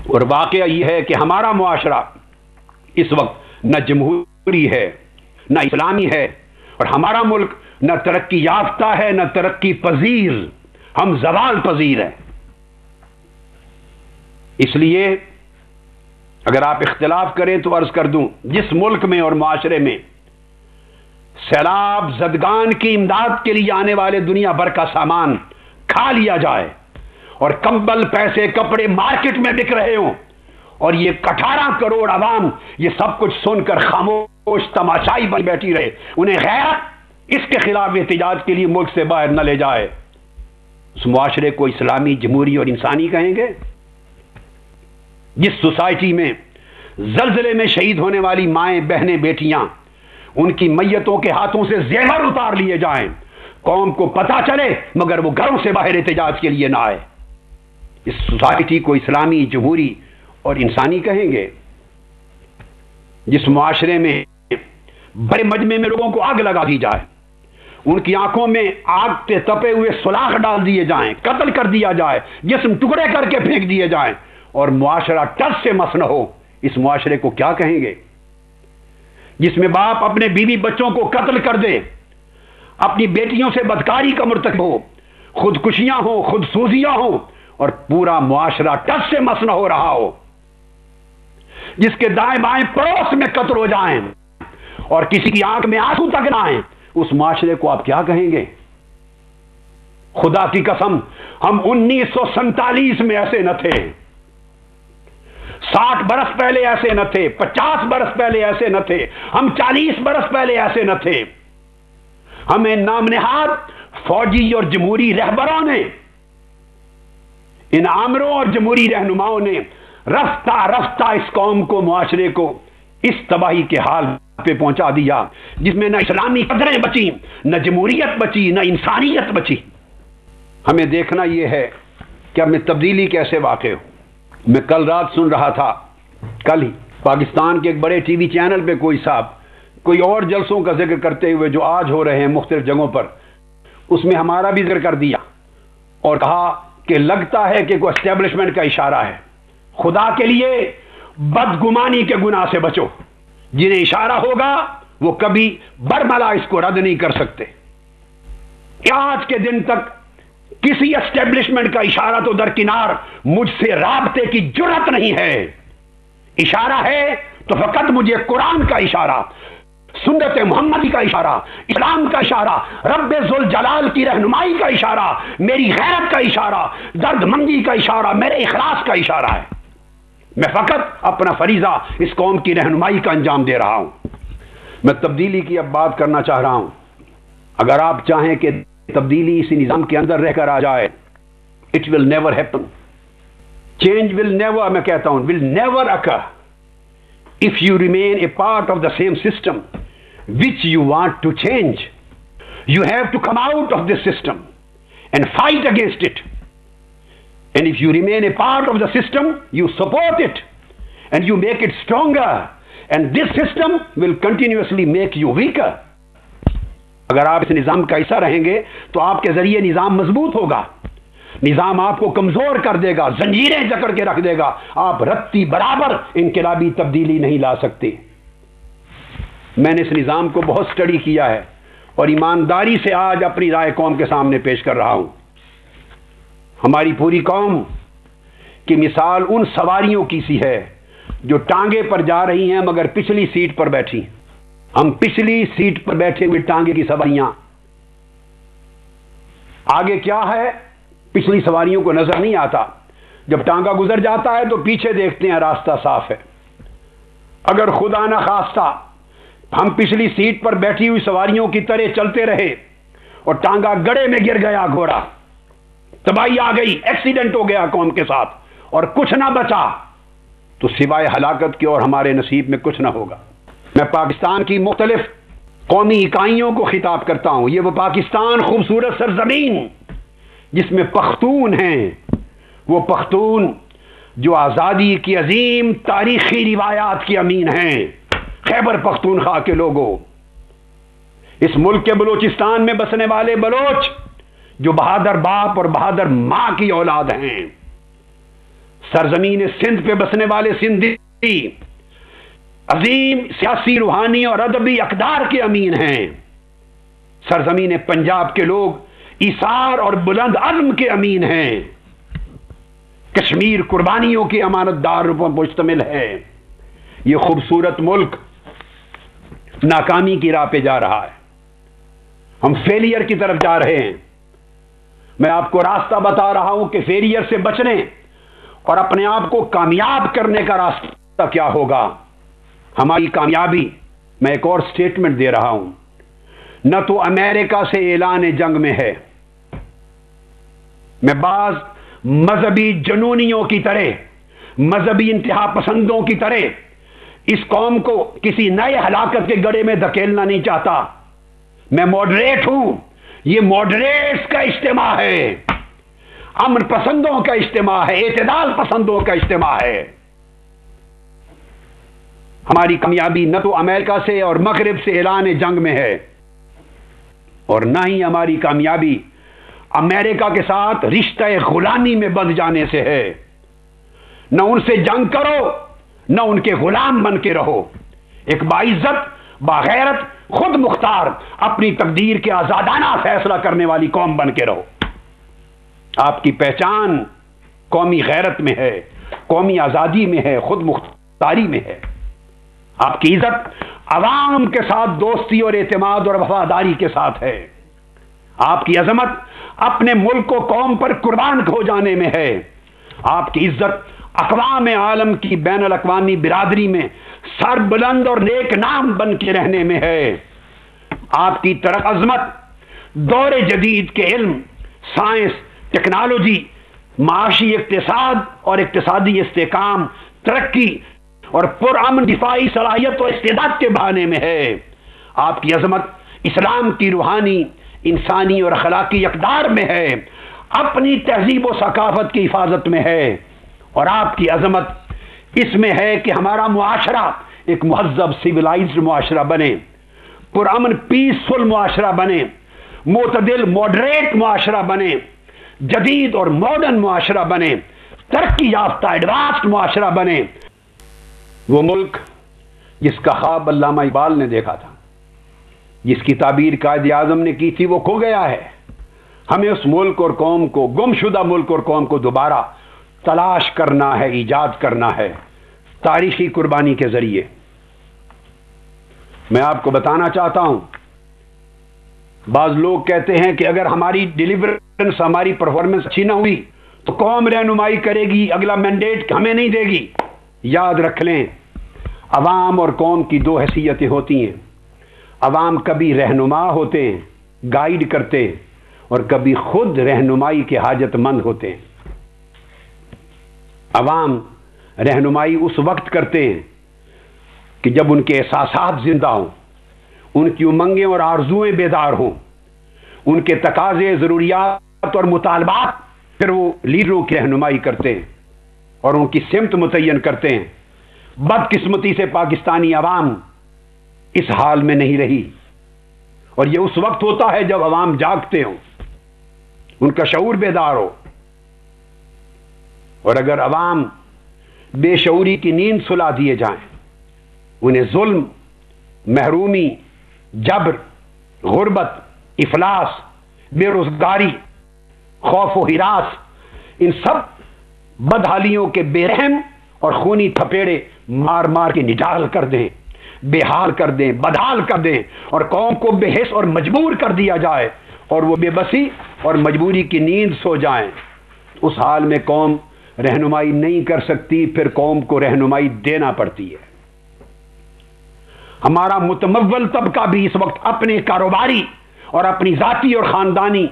اور واقعہ یہ ہے کہ ہمارا معاشرہ اس وقت نہ جمہوری ہے، نہ اسلامی ہے، اور ہمارا ملک نہ ترقی یافتہ ہے، نہ ترقی پذیر، ہم زوال پذیر ہیں۔ اس لیے اگر آپ اختلاف کریں تو عرض کر دوں، جس ملک میں اور معاشرے میں سیلاب زدگان کی امداد کے لیے آنے والے دنیا بھر کا سامان کھا لیا جائے اور کمبل، پیسے، کپڑے مارکیٹ میں بک رہے ہوں، اور یہ 18 کروڑ عوام یہ سب کچھ سن کر خاموش تماشائی بن بیٹھی رہے، انہیں غیرت اس کے خلاف احتجاج کے لیے ملک سے باہر نہ لے جائے، اس معاشرے کو اسلامی، جمہوری اور انسانی کہیں گے؟ جس سوسائٹی میں زلزلے میں شہید ہونے والی مائیں، بہنیں، بیٹیاں، ان کی میتوں کے ہاتھوں سے زیور اتار لیے جائیں، قوم کو پتہ چلے مگر وہ گھروں سے باہر احتجاج کے لیے نہ آئے، اس سوسائٹی کو اسلامی، جمہوری اور انسانی کہیں گے؟ جس معاشرے میں بڑے مجمع میں لوگوں کو آگ لگا دی جائے، ان کی آنکھوں میں آگ کے تپے ہوئے سلاخ ڈال دیے جائیں، قتل کر دیا جائے، جسم ٹکڑے کر کے پھینک دیے جائیں، اور معاشرہ ٹس سے مس نہ ہو، اس معاشرے کو کیا کہیں گے؟ جس میں باپ اپنے بیوی بچوں کو قتل کر دے، اپنی بیٹیوں سے بدکاری کا مرتکب ہو، خودکشیاں ہوں، خود سوزیاں ہوں، اور پورا معاشرہ ٹس سے مس نہ ہو رہا ہو، جس کے دائیں بائیں پڑوس میں قتل ہو جائیں اور کسی کی آنکھ میں آنسو تک نہ آئیں، اس معاشرے کو آپ کیا کہیں گے؟ خدا کی قسم، ہم 1947 میں ایسے نہ تھے، 60 برس پہلے ایسے نہ تھے، 50 برس پہلے ایسے نہ تھے، ہم 40 برس پہلے ایسے نہ تھے۔ ہمیں نام نہاد فوجی اور جمہوری رہبروں نے، ان آمروں اور جمہوری رہنماؤں نے رفتہ رفتہ اس قوم کو، معاشرے کو اس تباہی کے حال پہ پہنچا دیا، جس میں نہ اسلامی قدریں بچی، نہ جمہوریت بچی، نہ انسانیت بچی۔ ہمیں دیکھنا یہ ہے کہ ہمیں تبدیلی کیسے واقع ہو۔ میں کل رات سن رہا تھا، کل ہی پاکستان کے ایک بڑے ٹی وی چینل پہ کوئی صاحب کوئی اور جلسوں کا ذکر کرتے ہوئے جو آج ہو رہے ہیں مختلف جگہوں پر، اس میں ہمارا بھی ذکر کر دیا اور کہا کہ لگتا ہے کہ کوئی اسٹیبلشمنٹ کا اشارہ ہے۔ خدا کے لیے بدگمانی کے گناہ سے بچو، جنہیں اشارہ ہوگا وہ کبھی برملا اس کو رد نہیں کر سکتے۔ آج کے دن تک کسی اسٹیبلشمنٹ کا اشارہ تو درکنار، مجھ سے رابطے کی جرات نہیں ہے۔ اشارہ ہے تو فقط مجھے قرآن کا اشارہ، سنت محمدی کا اشارہ، اسلام کا اشارہ، رب ذوالجلال کی رہنمائی کا اشارہ، میری غیرت کا اشارہ، درد مندی کا اشارہ، میرے اخلاص کا اشارہ ہے۔ میں فقط اپنا فریضہ اس قوم کی رہنمائی کا انجام دے رہا ہوں۔ میں تبدیلی کی اب بات کرنا چاہ رہا ہوں۔ اگر آپ چاہیں کہ تبدیلی اسی نظام کے اندر رہ کر آ جائے، it will never happen. Change will never، میں کہتا ہوں will never occur if you remain a part of the same system which you want to change. You have to come out of this system and fight against it. And if you remain a part of the system, you support it and you make it stronger, and this system will continuously make you weaker. اگر آپ اس نظام کا حصہ رہیں گے تو آپ کے ذریعے نظام مضبوط ہوگا، نظام آپ کو کمزور کر دے گا، زنجیریں جکڑ کے رکھ دے گا، آپ رتی برابر انقلابی تبدیلی نہیں لا سکتے۔ میں نے اس نظام کو بہت سٹڈی کیا ہے اور ایمانداری سے آج اپنی رائے قوم کے سامنے پیش کر رہا ہوں۔ ہماری پوری قوم کی مثال ان سواریوں کی سی ہے جو ٹانگے پر جا رہی ہیں مگر پچھلی سیٹ پر بیٹھی۔ ہم پچھلی سیٹ پر بیٹھے ہوئے ٹانگے کی سواریاں، آگے کیا ہے پچھلی سواریوں کو نظر نہیں آتا، جب ٹانگا گزر جاتا ہے تو پیچھے دیکھتے ہیں راستہ صاف ہے۔ اگر خدا نہ خواستہ ہم پچھلی سیٹ پر بیٹھی ہوئی سواریوں کی طرح چلتے رہے اور ٹانگا گڑھے میں گر گیا، گھوڑا تباہی آ گئی، ایکسیڈنٹ ہو گیا قوم کے ساتھ اور کچھ نہ بچا، تو سوائے ہلاکت کے اور ہمارے نصیب میں کچھ نہ ہوگا۔ میں پاکستان کی مختلف قومی اکائیوں کو خطاب کرتا ہوں۔ یہ وہ پاکستان خوبصورت سرزمین جس میں پختون ہیں، وہ پختون جو آزادی کی عظیم تاریخی روایات کی امین ہیں، خیبر پختونخوا کے لوگوں، اس ملک کے بلوچستان میں بسنے والے بلوچ جو بہادر باپ اور بہادر ماں کی اولاد ہیں، سرزمین سندھ پہ بسنے والے سندھی عظیم سیاسی، روحانی اور ادبی اقدار کے امین ہیں، سرزمین پنجاب کے لوگ ایثار اور بلند عزم کے امین ہیں، کشمیر قربانیوں کے امانت دار پر مشتمل ہے۔ یہ خوبصورت ملک ناکامی کی راہ پہ جا رہا ہے، ہم فیلئر کی طرف جا رہے ہیں۔ میں آپ کو راستہ بتا رہا ہوں کہ فیلئر سے بچنے اور اپنے آپ کو کامیاب کرنے کا راستہ کیا ہوگا۔ ہماری کامیابی، میں ایک اور سٹیٹمنٹ دے رہا ہوں، نہ تو امریکہ سے اعلان جنگ میں ہے۔ میں بعض مذہبی جنونیوں کی طرح، مذہبی انتہا پسندوں کی طرح اس قوم کو کسی نئے ہلاکت کے گڑھے میں دھکیلنا نہیں چاہتا۔ میں ماڈریٹ ہوں، یہ ماڈریٹس کا اجتماع ہے، امن پسندوں کا اجتماع ہے، اعتدال پسندوں کا اجتماع ہے۔ ہماری کامیابی نہ تو امریکہ سے اور مغرب سے اعلان جنگ میں ہے، اور نہ ہی ہماری کامیابی امریکہ کے ساتھ رشتہ غلامی میں بندھ جانے سے ہے۔ نہ ان سے جنگ کرو، نہ ان کے غلام بن کے رہو، ایک باعزت، باغیرت، خود مختار، اپنی تقدیر کے آزادانہ فیصلہ کرنے والی قوم بن کے رہو۔ آپ کی پہچان قومی غیرت میں ہے، قومی آزادی میں ہے، خود مختاری میں ہے۔ آپ کی عزت عوام کے ساتھ دوستی اور اعتماد اور وفاداری کے ساتھ ہے۔ آپ کی عظمت اپنے ملک و قوم پر قربان ہو جانے میں ہے۔ آپ کی عزت اقوام عالم کی بین الاقوامی برادری میں سر بلند اور نیک نام بن کے رہنے میں ہے۔ آپ کی عظمت دور جدید کے علم، سائنس، ٹیکنالوجی، معاشی اقتصاد اور اقتصادی استحکام، ترقی اور پرامن دفاعی صلاحیت و استعداد کے بہانے میں ہے۔ آپ کی عظمت اسلام کی روحانی، انسانی اور اخلاقی اقدار میں ہے، اپنی تہذیب و ثقافت کی حفاظت میں ہے، اور آپ کی عظمت اس میں ہے کہ ہمارا معاشرہ ایک مہذب سویلائزڈ معاشرہ بنے، پرامن پیسفل معاشرہ بنے، معتدل ماڈریٹ معاشرہ بنے، جدید اور ماڈرن معاشرہ بنے، ترقی یافتہ ایڈوانسڈ معاشرہ بنے۔ وہ ملک جس کا خواب علامہ اقبال نے دیکھا تھا، جس کی تعبیر قائد اعظم نے کی تھی، وہ کھو گیا ہے۔ ہمیں اس ملک اور قوم کو، گم شدہ ملک اور قوم کو دوبارہ تلاش کرنا ہے، ایجاد کرنا ہے تاریخی قربانی کے ذریعے۔ میں آپ کو بتانا چاہتا ہوں، بعض لوگ کہتے ہیں کہ اگر ہماری ڈیلیورنس، ہماری پرفارمنس اچھی نہ ہوئی تو قوم رہنمائی کرے گی، اگلا مینڈیٹ ہمیں نہیں دے گی۔ یاد رکھ لیں، عوام اور قوم کی دو حیثیتیں ہوتی ہیں۔ عوام کبھی رہنما ہوتے ہیں، گائیڈ کرتے ہیں، اور کبھی خود رہنمائی کے حاجت مند ہوتے ہیں۔ عوام رہنمائی اس وقت کرتے ہیں کہ جب ان کے احساسات زندہ ہوں، ان کی امنگیں اور آرزوئیں بیدار ہوں، ان کے تقاضے، ضروریات اور مطالبات، پھر وہ لیڈروں کی رہنمائی کرتے ہیں اور ان کی سمت متعین کرتے ہیں۔ بدقسمتی سے پاکستانی عوام اس حال میں نہیں رہی، اور یہ اس وقت ہوتا ہے جب عوام جاگتے ہوں، ان کا شعور بیدار ہو۔ اور اگر عوام بے شعوری کی نیند سلا دیے جائیں، انہیں ظلم، محرومی، جبر، غربت، افلاس، بے روزگاری، خوف و ہراس، ان سب بدحالیوں کے بے رحم اور خونی تھپیڑے مار مار کے نڈال کر دیں، بے حال کر دیں، بدحال کر دیں، اور قوم کو بے حس اور مجبور کر دیا جائے، اور وہ بے بسی اور مجبوری کی نیند سو جائیں، اس حال میں قوم رہنمائی نہیں کر سکتی، پھر قوم کو رہنمائی دینا پڑتی ہے۔ ہمارا متمول طبقہ بھی اس وقت اپنے کاروباری اور اپنی ذاتی اور خاندانی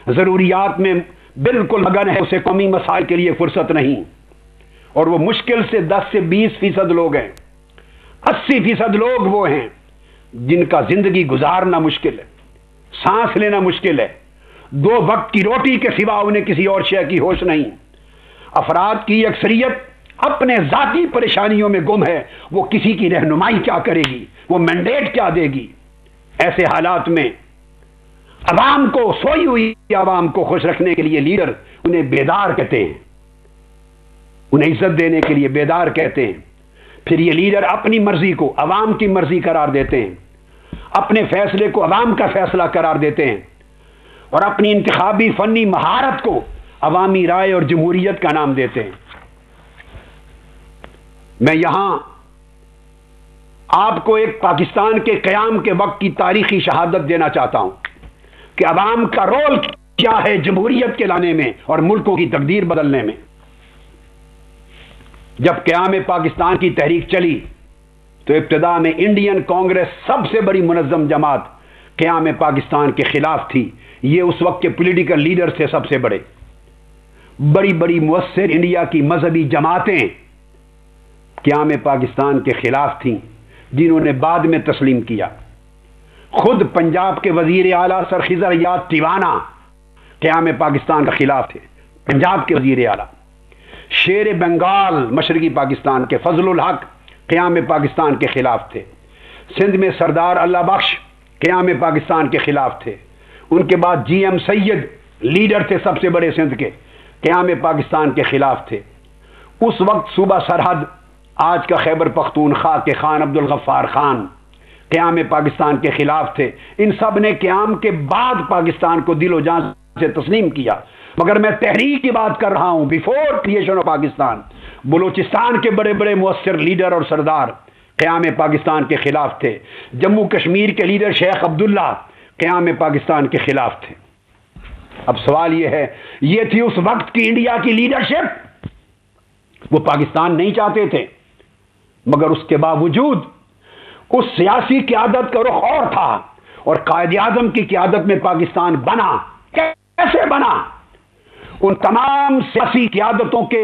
ضروریات میں بالکل مگن ہے، اسے قومی مسائل کے لیے فرصت نہیں، اور وہ مشکل سے 10 سے 20% لوگ ہیں۔ 80% لوگ وہ ہیں جن کا زندگی گزارنا مشکل ہے، سانس لینا مشکل ہے، 2 وقت کی روٹی کے سوا انہیں کسی اور شے کی ہوش نہیں۔ افراد کی اکثریت اپنے ذاتی پریشانیوں میں گم ہے، وہ کسی کی رہنمائی کیا کرے گی، وہ مینڈیٹ کیا دے گی۔ ایسے حالات میں عوام کو، سوئی ہوئی عوام کو خوش رکھنے کے لیے لیڈر انہیں بیدار کہتے ہیں، انہیں عزت دینے کے لیے بیدار کہتے ہیں۔ پھر یہ لیڈر اپنی مرضی کو عوام کی مرضی قرار دیتے ہیں، اپنے فیصلے کو عوام کا فیصلہ قرار دیتے ہیں، اور اپنی انتخابی فنی مہارت کو عوامی رائے اور جمہوریت کا نام دیتے ہیں۔ میں یہاں آپ کو ایک پاکستان کے قیام کے وقت کی تاریخی شہادت دینا چاہتا ہوں کہ عوام کا رول کیا ہے جمہوریت کے لانے میں اور ملکوں کی تقدیر بدلنے میں۔ جب قیام پاکستان کی تحریک چلی تو ابتدا میں انڈین کانگریس سب سے بڑی منظم جماعت قیام پاکستان کے خلاف تھی۔ یہ اس وقت کے پولیٹیکل لیڈر تھے سب سے بڑے، بڑی بڑی مؤثر انڈیا کی مذہبی جماعتیں قیام پاکستان کے خلاف تھیں، جنہوں نے بعد میں تسلیم کیا۔ خود پنجاب کے وزیر اعلیٰ سر خضر یاد تیوانہ قیام پاکستان کے خلاف تھے، پنجاب کے وزیر اعلیٰ۔ شیر بنگال مشرقی پاکستان کے فضل الحق قیام پاکستان کے خلاف تھے۔ سندھ میں سردار اللہ بخش قیام پاکستان کے خلاف تھے۔ ان کے بعد جی ایم سید لیڈر تھے سب سے بڑے سندھ کے، قیام پاکستان کے خلاف تھے۔ اس وقت صوبہ سرحد آج کا خیبر پختونخوا کے خان عبد الغفار خان قیام پاکستان کے خلاف تھے۔ ان سب نے قیام کے بعد پاکستان کو دل و جان سے تسلیم کیا، مگر میں تحریک کی بات کر رہا ہوں before creation of Pakistan. Balochistan کے بڑے بڑے مؤثر لیڈر اور سردار قیام پاکستان کے خلاف تھے۔ جموں کشمیر کے لیڈر شیخ عبداللہ قیام پاکستان کے خلاف تھے۔ اب سوال یہ ہے، یہ تھی اس وقت کی انڈیا کی لیڈرشپ، وہ پاکستان نہیں چاہتے تھے، مگر اس کے باوجود اس سیاسی قیادت کا رخ اور تھا، اور قائد اعظم کی قیادت میں پاکستان بنا۔ کیسے بنا؟ ان تمام سیاسی قیادتوں کے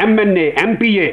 MNA, MPA,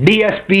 DSP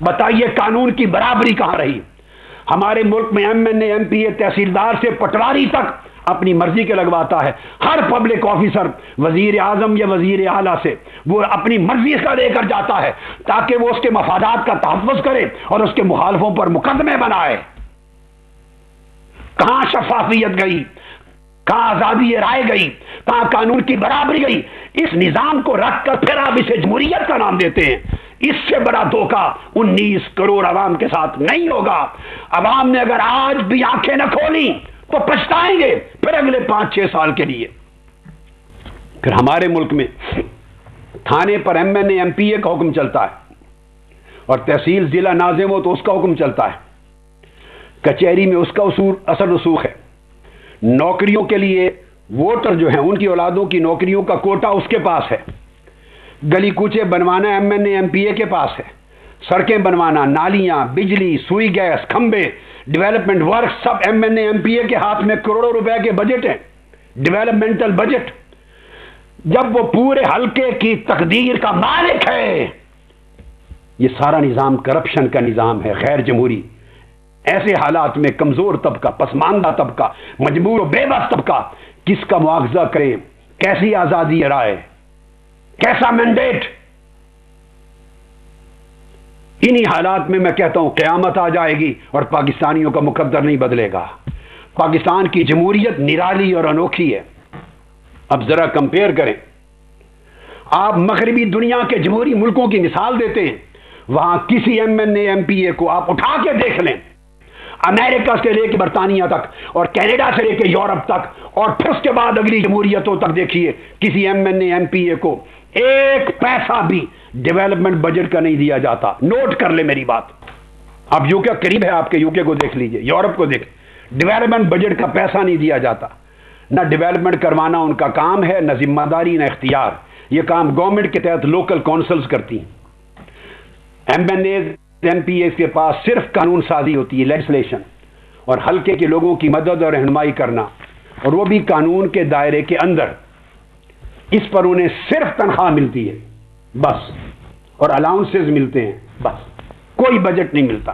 بتائیے قانون کی برابری کہاں رہی؟ ہمارے ملک میں M N A M P A تحصیلدار سے پٹواری تک اپنی مرضی کے لگواتا ہے. ہر پبلک آفیسر وزیر اعظم یا وزیر اعلیٰ سے وہ اپنی مرضی کا لے کر جاتا ہے تاکہ وہ اس کے مفادات کا تحفظ کرے اور اس کے مخالفوں پر مقدمے بنائے. کہاں شفافیت گئی؟ کہاں آزادی رائے گئی؟ کہاں قانون کی برابری گئی؟ اس نظام کو رکھ کر پھر آپ اسے جمہوریت کا نام دیتے ہیں. اس سے بڑا دھوکہ 19 کروڑ عوام کے ساتھ نہیں ہوگا. عوام نے اگر آج بھی آنکھیں نہ کھولی تو پچھتائیں گے پھر اگلے 5-6 سال کے لیے. پھر ہمارے ملک میں تھانے پر M N A M P A کا حکم چلتا ہے اور تحصیل ضلع ناظم ہو تو اس کا حکم چلتا ہے. کچہری میں اس کا اثر رسوخ ہے. نوکریوں کے لیے ووٹر جو ہیں ان کی اولادوں کی نوکریوں کا کوٹا اس کے پاس ہے. گلی کوچے بنوانا M N A M P A کے پاس ہے. سڑکیں بنوانا، نالیاں، بجلی، سوئی گیس، کھمبے، ڈیولپمنٹ ورک سب M N A M P A کے ہاتھ میں کروڑوں روپے کے بجٹ ہیں. Developmental budget. جب وہ پورے حلقے کی تقدیر کا مالک ہے. یہ سارا نظام کرپشن کا نظام ہے، غیر جمہوری. ایسے حالات میں کمزور طبقہ، پسماندہ طبقہ، مجبور و بے بس طبقہ کس کا مواخذہ کرے؟ کیسی آزادی رائے؟ کیسا مینڈیٹ؟ انہی حالات میں کہتا ہوں قیامت آ جائے گی اور پاکستانیوں کا مقدر نہیں بدلے گا. پاکستان کی جمہوریت نرالی اور انوکھی ہے. اب ذرا کمپیئر کریں. آپ مغربی دنیا کے جمہوری ملکوں کی مثال دیتے ہیں، وہاں کسی M N A M P A کو آپ اٹھا کے دیکھ لیں، امریکہ سے لے کے برطانیہ تک اور کینیڈا سے لے کے یورپ تک اور پھر اس کے بعد اگلی جمہوریتوں تک دیکھیے، کسی M N A M P A کو ایک پیسہ بھی ڈیولپمنٹ بجٹ کا نہیں دیا جاتا. نوٹ کر لے میری بات. اب یوکے قریب ہے آپ کے، یوکے کو دیکھ لیجئے، یورپ کو دیکھ. ڈیولپمنٹ بجٹ کا پیسہ نہیں دیا جاتا. نہ ڈیولپمنٹ کروانا ان کا کام ہے، نہ ذمہ داری، نہ اختیار. یہ کام گورنمنٹ کے تحت لوکل کونسلز کرتی ہیں. M N A M P A کے پاس صرف قانون سازی ہوتی ہے، لیجسلیشن، اور حلقے کے لوگوں کی مدد اور رہنمائی کرنا، اور وہ بھی قانون کے دائرے کے اندر. اس پر انہیں صرف تنخواہ ملتی ہے بس، اور الاؤنسز ملتے ہیں بس. کوئی بجٹ نہیں ملتا.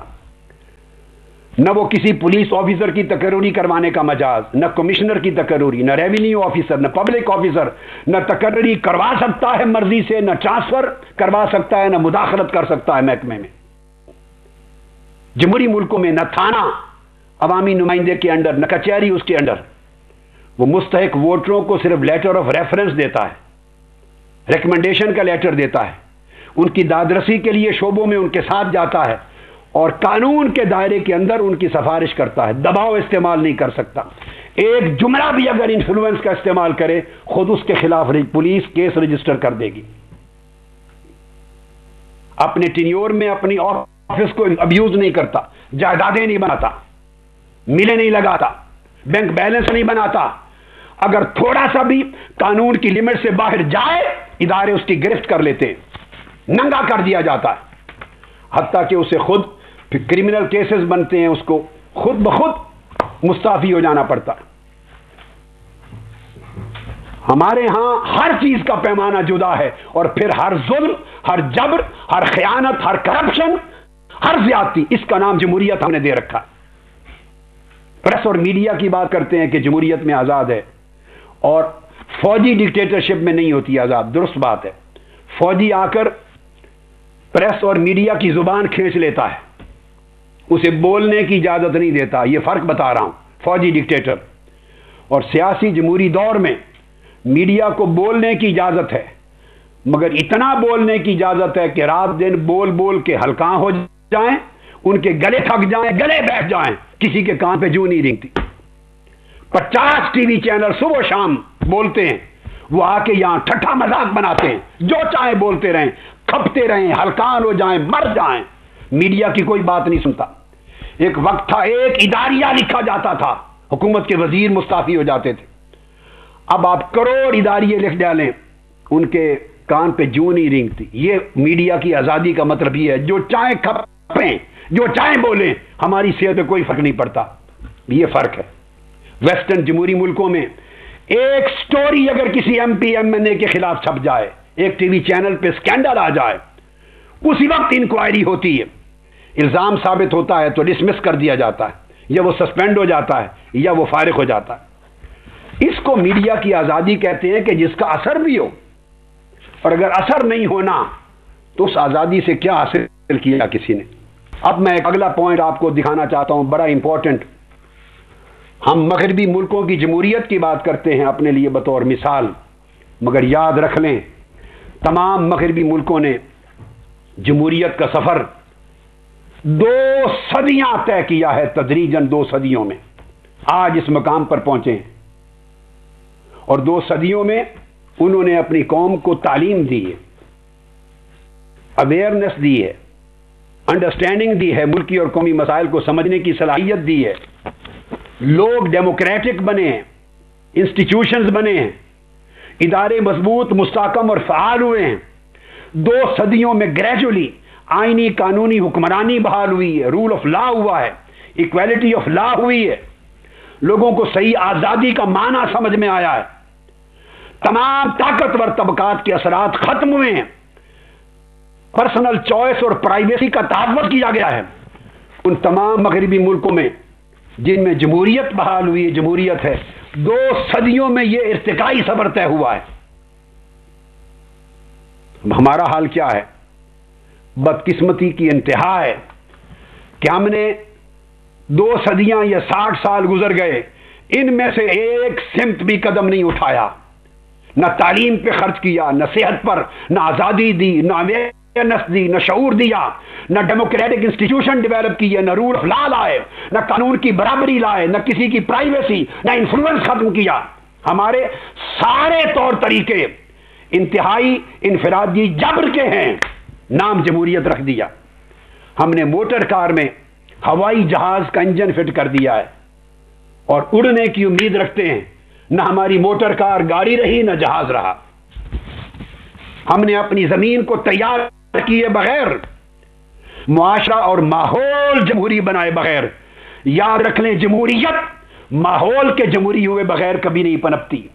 نہ وہ کسی پولیس آفیسر کی تقرری کروانے کا مجاز، نہ کمشنر کی تقرری، نہ ریونیو آفیسر، نہ پبلک آفیسر، نہ تقرری کروا سکتا ہے مرضی سے، نہ ٹرانسفر کروا سکتا ہے، نہ مداخلت کر سکتا ہے محکمے میں. جمہوری ملکوں میں نہ تھانہ عوامی نمائندے کے انڈر، نہ کچہری اس کے انڈر. وہ مستحق ووٹروں کو صرف لیٹر آف ریفرنس دیتا ہے، ریکمنڈیشن کا لیٹر دیتا ہے، ان کی دادرسی کے لیے شعبوں میں ان کے ساتھ جاتا ہے، اور قانون کے دائرے کے اندر ان کی سفارش کرتا ہے. دباؤ استعمال نہیں کر سکتا. ایک جملہ بھی اگر انفلوئنس کا استعمال کرے خود اس کے خلاف پولیس کیس رجسٹر کر دے گی. اپنے ٹینیور میں اپنی آفس کو ابیوز نہیں کرتا، جائیدادیں نہیں بناتا، ملیں نہیں لگاتا، بینک بیلنس نہیں بناتا. اگر تھوڑا سا بھی قانون کی لمٹ سے باہر جائے ادارے اس کی گرفت کر لیتے ہیں، ننگا کر دیا جاتا ہے، حتیٰ کہ اسے خود کرمنل کیسز بنتے ہیں، اس کو خود بخود مستعفی ہو جانا پڑتا ہے. ہمارے ہاں ہر چیز کا پیمانہ جدا ہے، اور پھر ہر ظلم، ہر جبر، ہر خیانت، ہر کرپشن، ہر زیادتی، اس کا نام جمہوریت ہم نے دے رکھا. پریس اور میڈیا کی بات کرتے ہیں کہ جمہوریت میں آزاد ہے، اور فوجی ڈکٹیٹرشپ میں نہیں ہوتی آزاد. درست بات ہے. فوجی آ کر پریس اور میڈیا کی زبان کھینچ لیتا ہے، اسے بولنے کی اجازت نہیں دیتا. یہ فرق بتا رہا ہوں. فوجی ڈکٹیٹر اور سیاسی جمہوری دور میں میڈیا کو بولنے کی اجازت ہے، مگر اتنا بولنے کی اجازت ہے کہ رات دن بول بول کے ہلکاں ہو جائیں، ان کے گلے تھک جائیں، گلے بیٹھ جائیں، کسی کے کان پہ جوں نہیں رینگتی. 50 ٹی وی چینل صبح و شام بولتے ہیں، وہ آ کے یہاں ٹھٹھا مذاق بناتے ہیں، جو چاہیں بولتے رہیں، کھپتے رہیں، ہلکان ہو جائیں، مر جائیں. میڈیا کی کوئی بات نہیں سنتا. ایک وقت تھا ایک اداریہ لکھا جاتا تھا، حکومت کے وزیر مستعفی ہو جاتے تھے. اب آپ کروڑ اداریے لکھ ڈالیں، ان کے کان پہ جوں نہیں رینگتی. یہ میڈیا کی آزادی کا مطلب یہ ہے، جو چاہیں کھپیں، جو چاہیں بولیں، ہماری صحت پہ کوئی فرق نہیں پڑتا. یہ فرق ہے. ویسٹرن جمہوری ملکوں میں ایک سٹوری اگر کسی ایم پی ایم این اے کے خلاف چھپ جائے، ایک ٹی وی چینل پہ سکینڈل آ جائے، اسی وقت انکوائری ہوتی ہے. الزام ثابت ہوتا ہے تو ڈسمس کر دیا جاتا ہے، یا وہ سسپینڈ ہو جاتا ہے یا وہ فارغ ہو جاتا ہے۔ اس کو میڈیا کی آزادی کہتے ہیں کہ جس کا اثر بھی ہو، اور اگر اثر نہیں ہونا تو اس آزادی سے کیا حاصل کیا کسی نے۔ اب میں ایک اگلا پوائنٹ آپ کو دکھانا چاہتا ہوں، بڑا امپورٹنٹ۔ ہم مغربی ملکوں کی جمہوریت کی بات کرتے ہیں اپنے لیے بطور مثال، مگر یاد رکھ لیں تمام مغربی ملکوں نے جمہوریت کا سفر 2 صدیاں طے کیا ہے، تدریجاً 2 صدیوں میں آج اس مقام پر پہنچے ہیں، اور 2 صدیوں میں انہوں نے اپنی قوم کو تعلیم دی ہے، اویئرنیس دی ہے، انڈرسٹینڈنگ دی ہے، ملکی اور قومی مسائل کو سمجھنے کی صلاحیت دی ہے، لوگ ڈیموکریٹک بنے ہیں، انسٹیٹیوشنز بنے ہیں، ادارے مضبوط، مستحکم اور فعال ہوئے ہیں۔ 2 صدیوں میں گریجولی آئینی قانونی حکمرانی بحال ہوئی ہے، رول آف لا ہوا ہے، ایکویلٹی آف لا ہوئی ہے، لوگوں کو صحیح آزادی کا معنی سمجھ میں آیا ہے، تمام طاقتور طبقات کے اثرات ختم ہوئے ہیں، پرسنل چوائس اور پرائیویسی کا تحفظ کیا گیا ہے۔ ان تمام مغربی ملکوں میں جن میں جمہوریت بحال ہوئی ہے، جمہوریت ہے، 2 صدیوں میں یہ ارتقائی سفر طے ہوا ہے۔ ہمارا حال کیا ہے؟ بدقسمتی کی انتہا ہے کہ ہم نے 2 صدیاں یا 60 سال گزر گئے، ان میں سے ایک سمت بھی قدم نہیں اٹھایا، نہ تعلیم پہ خرچ کیا، نہ صحت پر، نہ آزادی دی، نہ اویئرنیس دی، نہ شعور دیا، نہ ڈیموکریٹک انسٹیٹیوشن ڈیولپ کیے، نہ رول آف لا لائے، نہ قانون کی برابری لائے، نہ کسی کی پرائیویسی، نہ انفلوئنس ختم کیا۔ ہمارے سارے طور طریقے انتہائی انفرادی جبر کے ہیں، نام جمہوریت رکھ دیا۔ ہم نے موٹر کار میں ہوائی جہاز کا انجن فٹ کر دیا ہے اور اڑنے کی امید رکھتے ہیں، نہ ہماری موٹر کار گاڑی رہی نہ جہاز رہا۔ ہم نے اپنی زمین کو تیار کیے بغیر، معاشرہ اور ماحول جمہوری بنائے بغیر، یاد رکھ لیں جمہوریت ماحول کے جمہوری ہوئے بغیر کبھی نہیں پنپتی،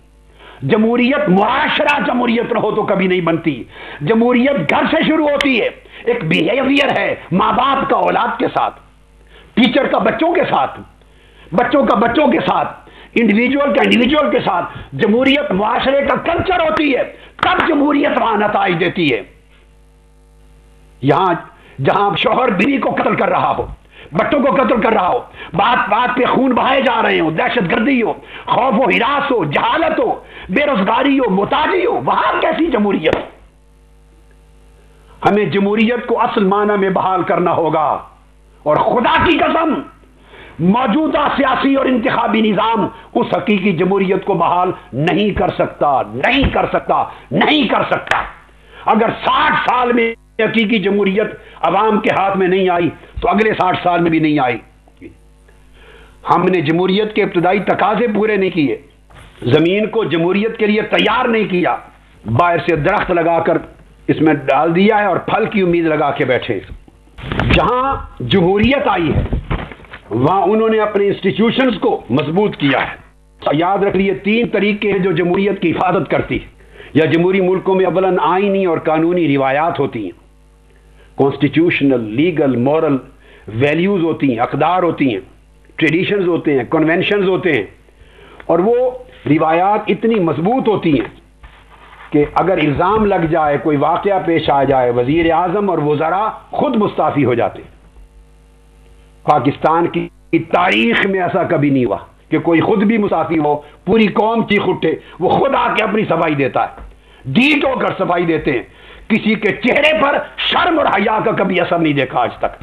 جمہوریت معاشرہ جمہوریت نہ ہو تو کبھی نہیں بنتی۔ جمہوریت گھر سے شروع ہوتی ہے، ایک بیہیویئر ہے ماں باپ کا اولاد کے ساتھ، ٹیچر کا بچوں کے ساتھ، بچوں کا بچوں کے ساتھ، انڈیویجول کا انڈیویجول کے ساتھ۔ جمہوریت معاشرے کا کلچر ہوتی ہے، تب جمہوریت وہاں نتائج دیتی ہے۔ یہاں جہاں شوہر بیوی کو قتل کر رہا ہو، بچوں کو قتل کر رہا ہو، بات بات پہ خون بہائے جا رہے ہوں، دہشت گردی ہو، خوف و ہراس ہو، جہالت ہو، بے روزگاری ہو، محتاجی ہو، وہاں کیسی جمہوریت؟ ہمیں جمہوریت کو اصل معنی میں بحال کرنا ہوگا، اور خدا کی قسم موجودہ سیاسی اور انتخابی نظام اس حقیقی جمہوریت کو بحال نہیں کر سکتا، نہیں کر سکتا، نہیں کر سکتا۔ اگر 60 سال میں حقیقی جمہوریت عوام کے ہاتھ میں نہیں آئی تو اگلے 60 سال میں بھی نہیں آئی۔ ہم نے جمہوریت کے ابتدائی تقاضے پورے نہیں کیے، زمین کو جمہوریت کے لیے تیار نہیں کیا، باہر سے درخت لگا کر اس میں ڈال دیا ہے اور پھل کی امید لگا کے بیٹھے۔ جہاں جمہوریت آئی ہے وہاں انہوں نے اپنے انسٹیٹیوشنز کو مضبوط کیا ہے۔ یاد رکھ لیے 3 طریقے ہیں جو جمہوریت کی حفاظت کرتی ہے، یا جمہوری ملکوں میں اولاً آئینی اور قانونی روایات ہوتی ہیں، کانسٹیٹیوشنل، لیگل، مورل ویلیوز ہوتی ہیں، اقدار ہوتی ہیں، ٹریڈیشنز ہوتے ہیں، کنونشنز ہوتے ہیں، اور وہ روایات اتنی مضبوط ہوتی ہیں کہ اگر الزام لگ جائے، کوئی واقعہ پیش آ جائے، وزیر اعظم اور وزراء خود مستعفی ہو جاتے ہیں۔ پاکستان کی تاریخ میں ایسا کبھی نہیں ہوا کہ کوئی خود بھی مستعفی ہو، پوری قوم چیخ اٹھے، وہ خود آ کے اپنی صفائی دیتا ہے، ڈیٹ ہو کر صفائی دیتے ہیں۔ کسی کے چہرے پر شرم اور حیا کا کبھی اثر نہیں دیکھا آج تک۔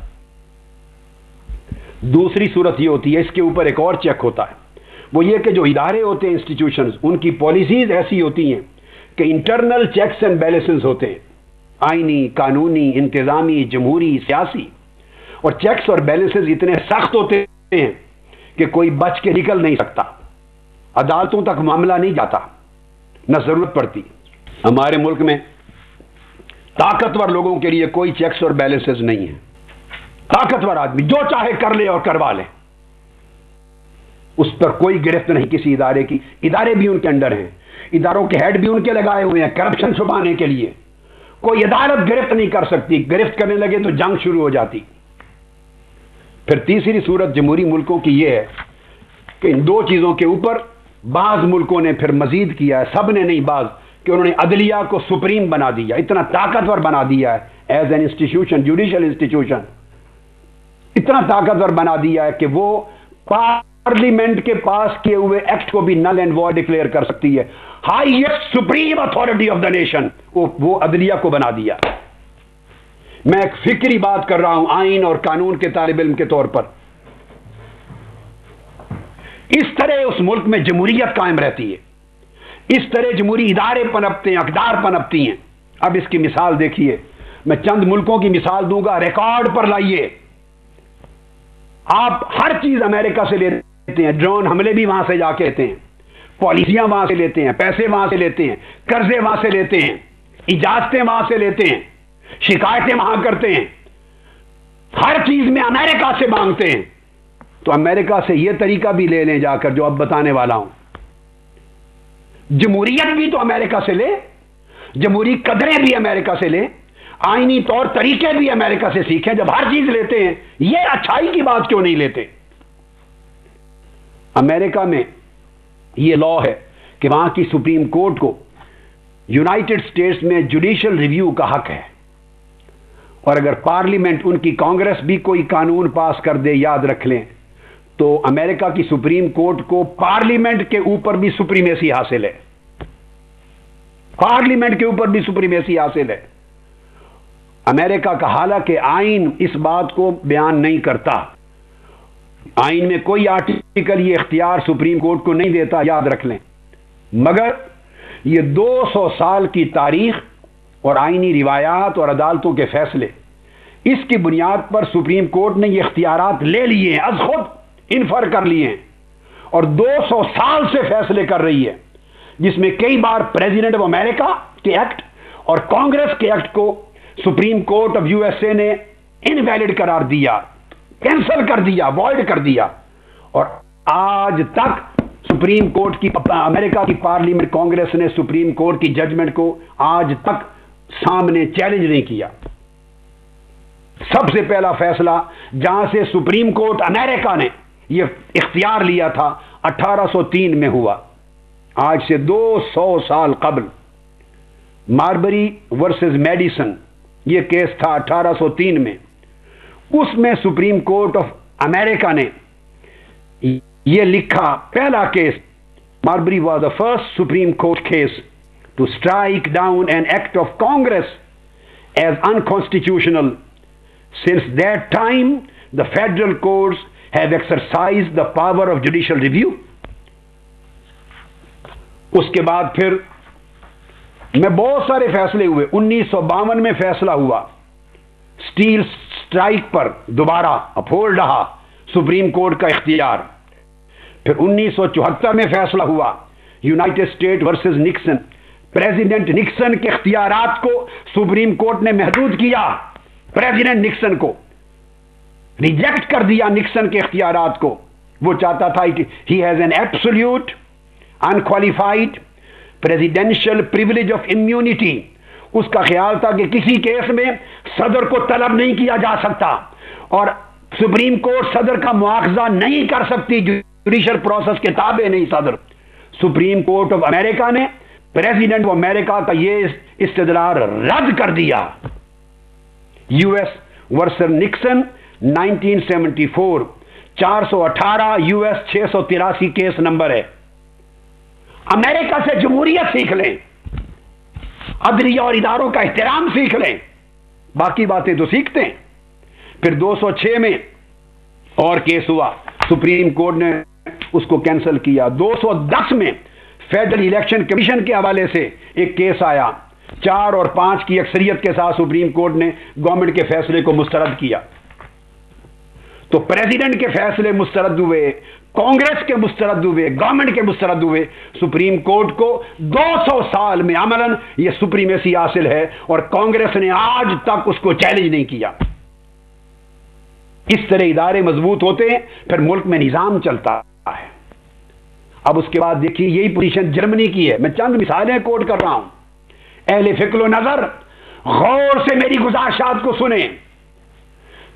دوسری صورت یہ ہوتی ہے، اس کے اوپر ایک اور چیک ہوتا ہے، وہ یہ کہ جو ادارے ہوتے ہیں، انسٹیٹیوشنز، ان کی پالیسیز ایسی ہوتی ہیں کہ انٹرنل چیکس اینڈ بیلنسز ہوتے ہیں، آئینی، قانونی، انتظامی، جمہوری، سیاسی، اور چیکس اور بیلنسز اتنے سخت ہوتے ہیں کہ کوئی بچ کے نکل نہیں سکتا، عدالتوں تک معاملہ نہیں جاتا، نہ ضرورت پڑتی۔ ہمارے ملک میں طاقتور لوگوں کے لیے کوئی چیکس اور بیلنسز نہیں ہیں، طاقتور آدمی جو چاہے کر لے اور کروا لے، اس پر کوئی گرفت نہیں کسی ادارے کی، ادارے بھی ان کے انڈر ہیں، اداروں کے ہیڈ بھی ان کے لگائے ہوئے ہیں کرپشن چھپانے کے لیے، کوئی عدالت گرفت نہیں کر سکتی، گرفت کرنے لگے تو جنگ شروع ہو جاتی۔ پھر تیسری صورت جمہوری ملکوں کی یہ ہے کہ ان دو چیزوں کے اوپر بعض ملکوں نے پھر مزید کیا ہے، سب نے نہیں، بعض، کہ انہوں نے عدلیہ کو سپریم بنا دیا، اتنا طاقتور بنا دیا ہے as an institution, judicial institution, اتنا طاقتور بنا دیا ہے کہ وہ پارلیمنٹ کے پاس کیے ہوئے ایکٹ کو بھی نل اینڈ وائڈ ڈکلیئر کر سکتی ہے، highest supreme authority of the nation, وہ عدلیہ کو بنا دیا۔ میں ایک فکری بات کر رہا ہوں آئین اور قانون کے طالب علم کے طور پر۔ اس طرح اس ملک میں جمہوریت قائم رہتی ہے، اس طرح جمہوری ادارے پنپتے ہیں، اقدار پنپتی ہیں۔ اب اس کی مثال دیکھیے، میں چند ملکوں کی مثال دوں گا، ریکارڈ پر لائیے۔ آپ ہر چیز امریکہ سے لیتے ہیں، ڈرون حملے بھی وہاں سے جا کے لیتے ہیں، پالیسیاں وہاں سے لیتے ہیں، پیسے وہاں سے لیتے ہیں، قرضے وہاں سے لیتے ہیں، اجازتیں وہاں سے لیتے ہیں، شکایتیں وہاں کرتے ہیں، ہر چیز میں امریکہ سے مانگتے ہیں۔ تو امریکہ سے یہ طریقہ بھی لے لیں جا کر جو اب بتانے والا ہوں۔ جمہوریت بھی تو امریکہ سے لے، جمہوری قدریں بھی امریکہ سے لے، آئینی طور طریقے بھی امریکہ سے سیکھیں۔ جب ہر چیز لیتے ہیں، یہ اچھائی کی بات کیوں نہیں لیتے؟ امریکہ میں یہ لا ہے کہ وہاں کی سپریم کورٹ کو یونائٹڈ اسٹیٹس میں جوڈیشل ریویو کا حق ہے، اور اگر پارلیمنٹ، ان کی کانگریس بھی کوئی قانون پاس کر دے، یاد رکھ لیں، تو امریکہ کی سپریم کورٹ کو پارلیمنٹ کے اوپر بھی سپریمیسی حاصل ہے، پارلیمنٹ کے اوپر بھی سپریمیسی حاصل ہے۔ امریکہ کا حالانکہ آئین اس بات کو بیان نہیں کرتا، آئین میں کوئی آرٹیکل یہ اختیار سپریم کورٹ کو نہیں دیتا، یاد رکھ لیں، مگر یہ 200 سال کی تاریخ اور آئینی روایات اور عدالتوں کے فیصلے، اس کی بنیاد پر سپریم کورٹ نے یہ اختیارات لے لیے ہیں، از خود انفر کر لیے ہیں، اور 200 سال سے فیصلے کر رہی ہے، جس میں کئی بار پریزیڈنٹ آف امریکہ کے ایکٹ اور کانگریس کے ایکٹ کو supreme court of U S A نے انویلڈ قرار دیا، کینسل کر دیا، وائڈ کر دیا، اور آج تک سپریم کورٹ کی، امریکہ کی پارلیمنٹ، کانگریس نے سپریم کورٹ کی ججمنٹ کو آج تک سامنے چیلنج نہیں کیا۔ سب سے پہلا فیصلہ جہاں سے سپریم کورٹ امریکہ نے یہ اختیار لیا تھا 1803 میں ہوا، آج سے 200 سال قبل، ماربری ورسز میڈیسن، یہ کیس تھا 1803 میں۔ اس میں سپریم کورٹ آف امریکہ نے یہ لکھا، پہلا case, Marbury was the first Supreme Court case to strike down an act of Congress as unconstitutional. Since that time, the federal courts have exercised the power of judicial review. اس کے بعد پھر میں بہت سارے فیصلے ہوئے۔ 1952 میں فیصلہ ہوا اسٹیل اسٹرائک پر، دوبارہ اپہولڈ رہا سپریم کورٹ کا اختیار۔ پھر 1974 میں فیصلہ ہوا United State versus Nixon, President Nixon کے اختیارات کو سپریم کورٹ نے محدود کیا، پریزیڈنٹ نکسن کو ریجیکٹ کر دیا، نکسن کے اختیارات کو۔ وہ چاہتا تھا he has an absolute unqualified presidential privilege of immunity. اس کا خیال تھا کہ کسی کیس میں صدر کو طلب نہیں کیا جا سکتا، اور سپریم کورٹ صدر کا مواخذہ نہیں کر سکتی، جوڈیشل پروسیس کے تابع نہیں صدر۔ سپریم کورٹ آف امریکہ نے پریزیڈنٹ آف امریکہ کا یہ استدلال رد کر دیا۔ U S versus Nixon 1974، 418 U S 683 case نمبر ہے۔ امریکہ سے جمہوریت سیکھ لیں، عدلیہ اور اداروں کا احترام سیکھ لیں، باقی باتیں تو سیکھتے ہیں۔ پھر 206 میں اور کیس ہوا، سپریم کورٹ نے اس کو کینسل کیا۔ 210 میں فیڈرل الیکشن کمیشن کے حوالے سے ایک کیس آیا، 4 اور 5 کی اکثریت کے ساتھ سپریم کورٹ نے گورنمنٹ کے فیصلے کو مسترد کیا۔ تو پریزیڈنٹ کے فیصلے مسترد ہوئے، کانگریس کے مسترد ہوئے، گورنمنٹ کے مسترد ہوئے، سپریم کورٹ کو 200 سال میں عملاً یہ سپریمیسی حاصل ہے، اور کانگریس نے آج تک اس کو چیلنج نہیں کیا۔ اس طرح ادارے مضبوط ہوتے ہیں، پھر ملک میں نظام چلتا ہے۔ اب اس کے بعد دیکھیے یہی پوزیشن جرمنی کی ہے۔ میں چند مثالیں کوٹ کر رہا ہوں، اہل فکر و نظر غور سے میری گزارشات کو سنیں۔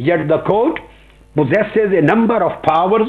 yet the court possesses a number of powers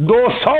200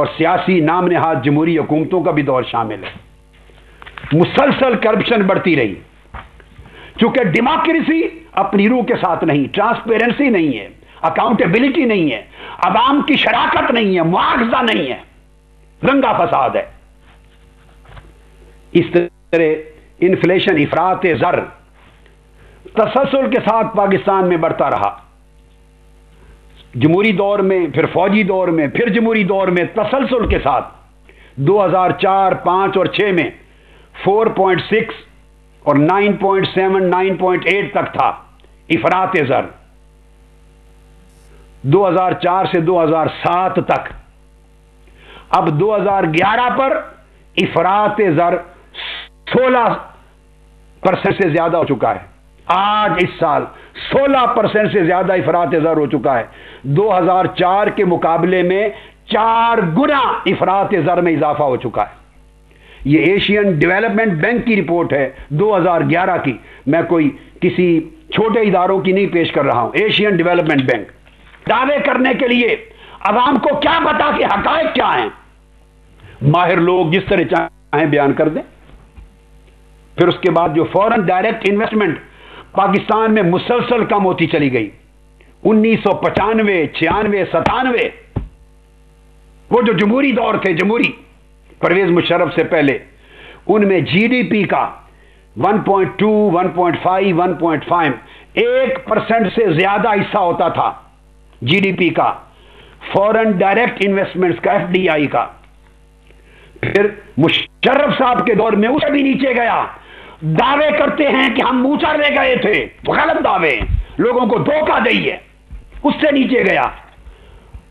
اور سیاسی نام نہاد جمہوری حکومتوں کا بھی دور شامل ہے. مسلسل کرپشن بڑھتی رہی چونکہ ڈیموکریسی اپنی روح کے ساتھ نہیں، ٹرانسپیرنسی نہیں ہے، اکاؤنٹیبلٹی نہیں ہے، عوام کی شراکت نہیں ہے، مواخذہ نہیں ہے، رنگا فساد ہے. اس طرح انفلیشن، افراط زر تسلسل کے ساتھ پاکستان میں بڑھتا رہا. جمہوری دور میں، پھر فوجی دور میں، پھر جمہوری دور میں تسلسل کے ساتھ 2004، 5 اور 6 میں 4.6 اور 9.7، 9.8 تک تھا افراط زر. 2004 سے 2007 تک. اب 2011 پر افراط زر 16% سے زیادہ ہو چکا ہے. آج اس سال 16% سے زیادہ افراط زر ہو چکا ہے. 2004 کے مقابلے میں 4 گنا افراط زر میں اضافہ ہو چکا ہے. یہ ایشین ڈیولپمنٹ بینک کی رپورٹ ہے 2011 کی. میں کوئی کسی چھوٹے اداروں کی نہیں پیش کر رہا ہوں. Asian development bank. دعوے کرنے کے لیے عوام کو کیا بتا کہ حقائق کیا ہیں؟ ماہر لوگ جس طرح چاہیں بیان کر دیں. پھر اس کے بعد جو فورن ڈائریکٹ انویسٹمنٹ پاکستان میں مسلسل کم ہوتی چلی گئی. 1995، 96، 97 وہ جو جمہوری دور تھے، جمہوری پرویز مشرف سے پہلے، ان میں جی ڈی پی کا 1.2، 1.5، 1.5 1% سے زیادہ حصہ ہوتا تھا جی ڈی پی کا، فورن ڈائریکٹ انویسٹمنٹس کا، ایف ڈی آئی کا. پھر مشرف صاحب کے دور میں اس سے بھی نیچے گیا. دعوے کرتے ہیں کہ ہم اونچا لے گئے تھے، غلط دعوے، لوگوں کو دھوکہ دئیے، اس سے نیچے گیا.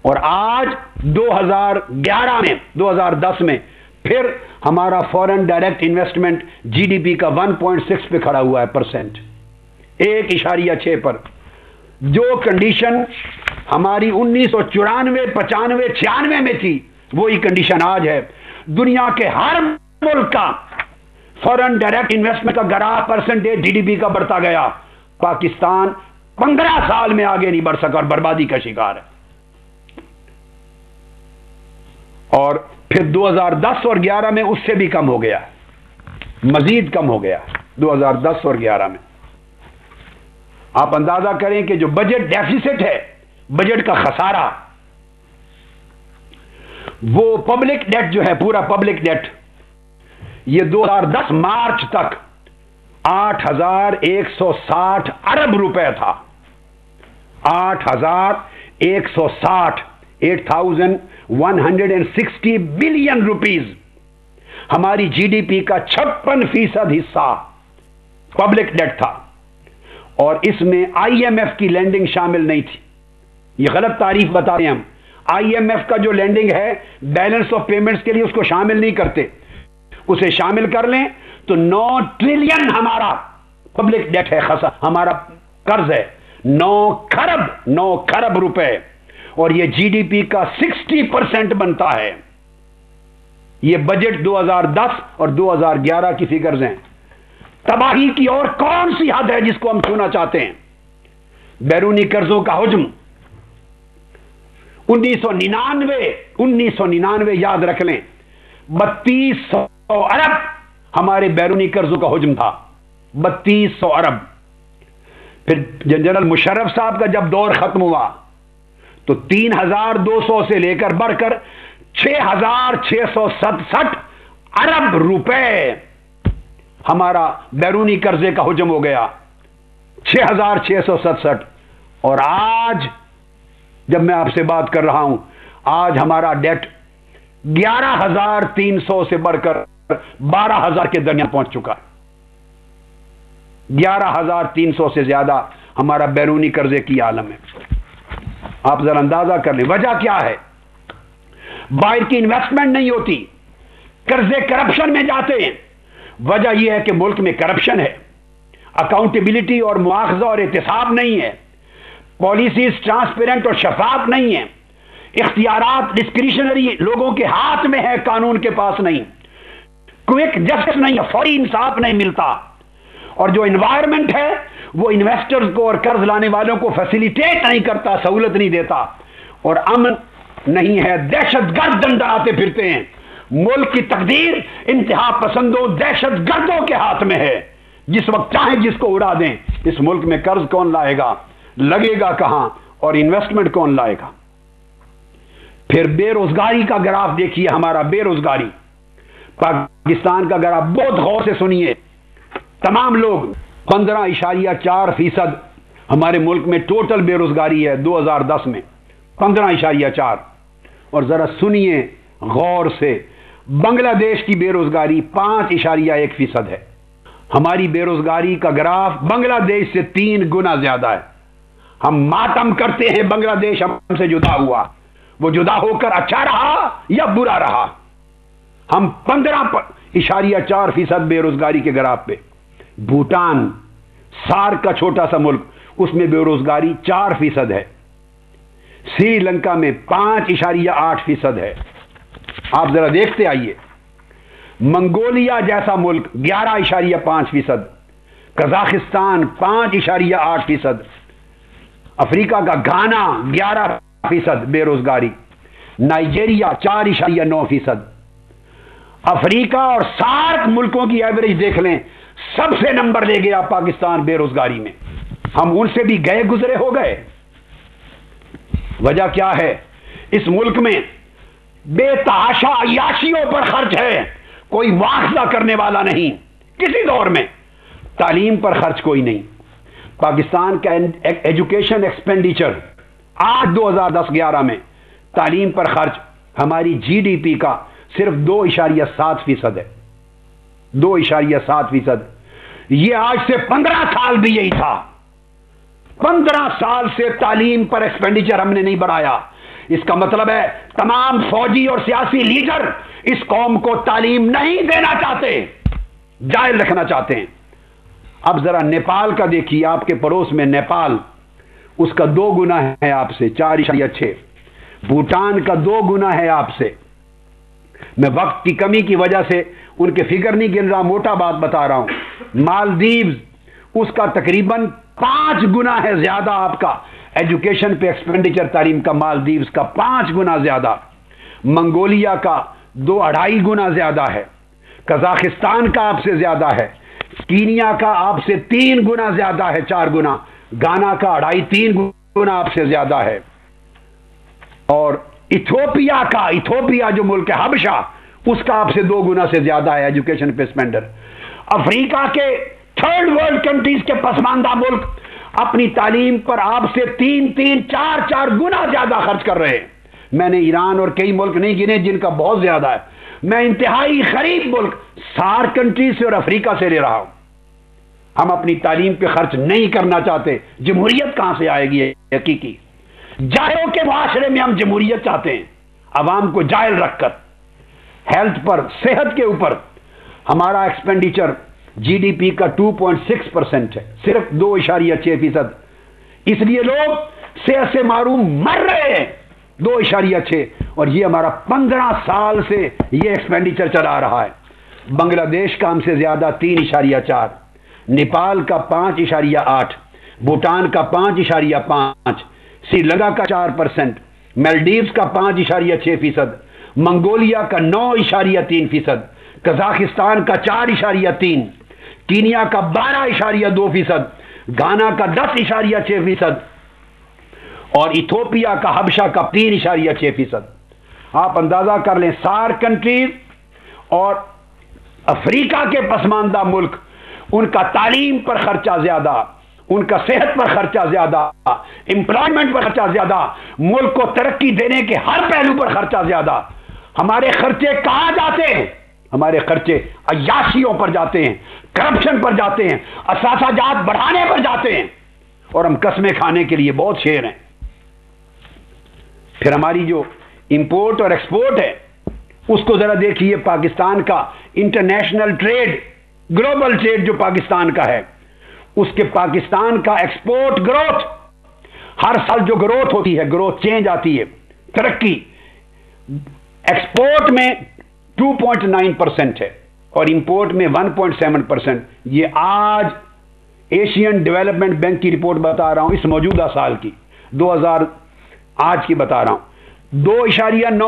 اور آج 2011 میں، 2010 میں پھر ہمارا foreign direct investment G D P کا 1.6 پہ کھڑا ہوا ہے پرسنٹ، 1.6 پر. جو کنڈیشن ہماری 1994، 95، 96 میں تھی وہی کنڈیشن آج ہے. دنیا کے ہر ملک کا فورن ڈائریکٹ انویسٹمنٹ کا گرا پرسنٹیج جی ڈی پی کا بڑھتا گیا. پاکستان 15 سال میں آگے نہیں بڑھ سکا اور بربادی کا شکار ہے. اور پھر 2010 اور 11 میں اس سے بھی کم ہو گیا، مزید کم ہو گیا 2010 اور 11 میں. آپ اندازہ کریں کہ جو بجٹ ڈیفیسٹ ہے، بجٹ کا خسارہ، وہ پبلک ڈیٹ جو ہے، پورا پبلک ڈیٹ، یہ 2010 مارچ تک 8,160 ارب روپے تھا. 8,160، 8,160 بلین روپیز. ہماری جی ڈی پی کا 56% حصہ پبلک ڈیٹ تھا. اور اس میں آئی ایم ایف کی لینڈنگ شامل نہیں تھی. یہ غلط تعریف بتاتے ہیں ہم. آئی ایم ایف کا جو لینڈنگ ہے بیلنس آف پیمنٹس کے لیے اس کو شامل نہیں کرتے. اسے شامل کر لیں تو 9 ٹریلین ہمارا پبلک ڈیٹ ہے، ہمارا قرض ہے 9 کھرب روپے. اور یہ جی ڈی پی کا 60% بنتا ہے. یہ بجٹ 2010 اور 2011 کی فگرز ہیں. تباہی کی اور کون سی حد ہے جس کو ہم چھونا چاہتے ہیں؟ بیرونی قرضوں کا حجم 1999 یاد رکھ لیں، 3200 ارب ہمارے بیرونی قرضوں کا حجم تھا، 3200 ارب. پھر جنرل مشرف صاحب کا جب دور ختم ہوا تو 3,200 سے لے کر بڑھ کر 6,667 ارب روپے ہمارا بیرونی قرضے کا حجم ہو گیا، 6,667. اور آج جب میں آپ سے بات کر رہا ہوں، آج ہمارا ڈیٹ 11,300 سے بڑھ کر 12,000 کے درمیان پہنچ چکا ہے. 11,300 سے زیادہ ہمارا بیرونی قرضے کی عالم ہے. آپ ذرا اندازہ کر لیں وجہ کیا ہے. باہر کی انویسٹمنٹ نہیں ہوتی، قرضے کرپشن میں جاتے ہیں. وجہ یہ ہے کہ ملک میں کرپشن ہے، اکاؤنٹیبلٹی اور مواخذہ اور احتساب نہیں ہے، پالیسیز ٹرانسپیرنٹ اور شفاف نہیں ہیں، اختیارات ڈسکریشنری لوگوں کے ہاتھ میں ہے، قانون کے پاس نہیں، کوئک جسٹس نہیں ہے، فوری انصاف نہیں ملتا. اور جو انوائرمنٹ ہے وہ انویسٹرز کو اور قرض لانے والوں کو فیسیلیٹیٹ نہیں کرتا، سہولت نہیں دیتا. اور امن نہیں ہے، دہشت گرد ڈنڈاتے پھرتے ہیں۔ ملک کی تقدیر انتہا پسندوں دہشت گردوں کے ہاتھ میں ہے، جس وقت چاہیں جس کو اڑا دیں۔ اس ملک میں قرض کون لائے گا، لگے گا کہاں، اور انویسٹمنٹ کون لائے گا؟ پھر بے روزگاری کا گراف دیکھیے، ہمارا بے روزگاری پاکستان کا گراف بہت غور سے سنیے۔ تمام لوگ 15.4% ہمارے ملک میں ٹوٹل بے روزگاری ہے 2010 میں 15.4، اور ذرا سنیے غور سے، بنگلہ دیش کی بے روزگاری 5.1% ہے۔ ہماری بے روزگاری کا گراف بنگلہ دیش سے 3 گنا زیادہ ہے۔ ہم ماتم کرتے ہیں بنگلہ دیش ہم سے جدا ہوا، وہ جدا ہو کر اچھا رہا یا برا رہا۔ ہم 15.4% بے روزگاری کے گراف پہ۔ بھوٹان سارک کا چھوٹا سا ملک، اس میں بے روزگاری 4% ہے۔ سری لنکا میں 5.8% ہے۔ آپ ذرا دیکھتے آئیے، منگولیا جیسا ملک 11.5%، قزاقستان 5.8%، افریقہ کا گھانا 11% بے روزگاری، نائجیریا 4.9%۔ افریقہ اور سارک ملکوں کی ایوریج دیکھ لیں، سب سے نمبر لے گیا پاکستان بے روزگاری میں۔ ہم ان سے بھی گئے گزرے ہو گئے۔ وجہ کیا ہے؟ اس ملک میں بے تحاشا عیاشیوں پر خرچ ہے، کوئی مواخذہ کرنے والا نہیں۔ کسی دور میں تعلیم پر خرچ کوئی نہیں۔ پاکستان کا ایجوکیشن ایکسپینڈیچر آج 2010-11 میں تعلیم پر خرچ ہماری جی ڈی پی کا صرف 2.7% ہے۔ 2.7%۔ یہ آج سے 15 سال بھی یہی تھا۔ 15 سال سے تعلیم پر ایکسپینڈیچر ہم نے نہیں بڑھایا۔ اس کا مطلب ہے تمام فوجی اور سیاسی لیڈر اس قوم کو تعلیم نہیں دینا چاہتے، جائل رکھنا چاہتے ہیں۔ اب ذرا نیپال کا دیکھیے، آپ کے پڑوس میں نیپال، اس کا 2 گنا ہے آپ سے 4.6۔ بھوٹان کا 2 گنا ہے آپ سے۔ میں وقت کی کمی کی وجہ سے ان کے فگر نہیں گن رہا، موٹا بات بتا رہا ہوں۔ مالدیوز، اس کا تقریباً 5 گنا ہے زیادہ آپ کا ایجوکیشن پہ ایکسپینڈیچر، تعلیم کا مالدیوز کا 5 گنا زیادہ، منگولیا کا 2.5 گنا زیادہ ہے، قزاقستان کا آپ سے زیادہ ہے، کینیا کا آپ سے 3 گنا زیادہ ہے، 4 گنا، گانا کا 2.5-3 گنا آپ سے زیادہ ہے، اور ایتھوپیا جو ملک ہے حبشہ، اس کا آپ سے 2 گنا سے زیادہ ہے ایجوکیشن پہ اسپینڈر۔ افریقہ کے 3rd ورلڈ کنٹریز کے پسماندہ ملک اپنی تعلیم پر آپ سے 3-4 گنا زیادہ خرچ کر رہے ہیں۔ میں نے ایران اور کئی ملک نہیں گنے جن کا بہت زیادہ ہے، میں انتہائی غریب ملک سارک کنٹریز سے اور افریقہ سے لے رہا ہوں۔ ہم اپنی تعلیم پہ خرچ نہیں کرنا چاہتے۔ جمہوریت کہاں سے آئے گی حقیقی؟ جائلوں کے معاشرے میں ہم جمہوریت چاہتے ہیں، عوام کو جائل رکھ کر۔ ہیلتھ پر، صحت کے اوپر ہمارا ایکسپینڈیچر جی ڈی پی کا 2.6% ہے، صرف 2.6%۔ اس لیے لوگ صحت سے محروم مر رہے ہیں، 2.6، اور یہ ہمارا 15 سال سے یہ ایکسپینڈیچر چلا رہا ہے۔ بنگلہ دیش کا ہم سے زیادہ 3.4، نیپال کا 5.8، بھوٹان کا 5.5، سری لنکا کا 4%، مالدیوز کا 5.6%، منگولیا کا 9.3%، قزاقستان کا 4.3، کینیا کا 12.2%، گانا کا 10.6%، اور ایتھوپیا کا حبشہ کا 3.6%۔ آپ اندازہ کر لیں، سارک کنٹریز اور افریقہ کے پسماندہ ملک، ان کا تعلیم پر خرچہ زیادہ، ان کا صحت پر خرچہ زیادہ، امپلائمنٹ پر خرچہ زیادہ، ملک کو ترقی دینے کے ہر پہلو پر خرچہ زیادہ۔ ہمارے خرچے کہاں جاتے ہیں؟ ہمارے خرچے عیاشیوں پر جاتے ہیں، کرپشن پر جاتے ہیں، اثاثہ جات بڑھانے پر جاتے ہیں، اور ہم قسمیں کھانے کے لیے بہت شیر ہیں۔ پھر ہماری جو امپورٹ اور ایکسپورٹ ہے، اس کو ذرا دیکھیے۔ پاکستان کا انٹرنیشنل ٹریڈ، گلوبل ٹریڈ جو پاکستان کا ہے، اس کے پاکستان کا ایکسپورٹ گروتھ، ہر سال جو گروتھ ہوتی ہے، گروتھ چینج آتی ہے، ترقی، ایکسپورٹ میں 2.9% ہے اور امپورٹ میں 1.7%۔ یہ آج ایشین ڈیولپمنٹ بینک کی رپورٹ بتا رہا ہوں، اس موجودہ سال کی، 2000 آج کی بتا رہا ہوں۔ 2.9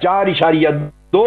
4.2,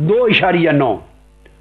2.9,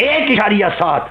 1.7,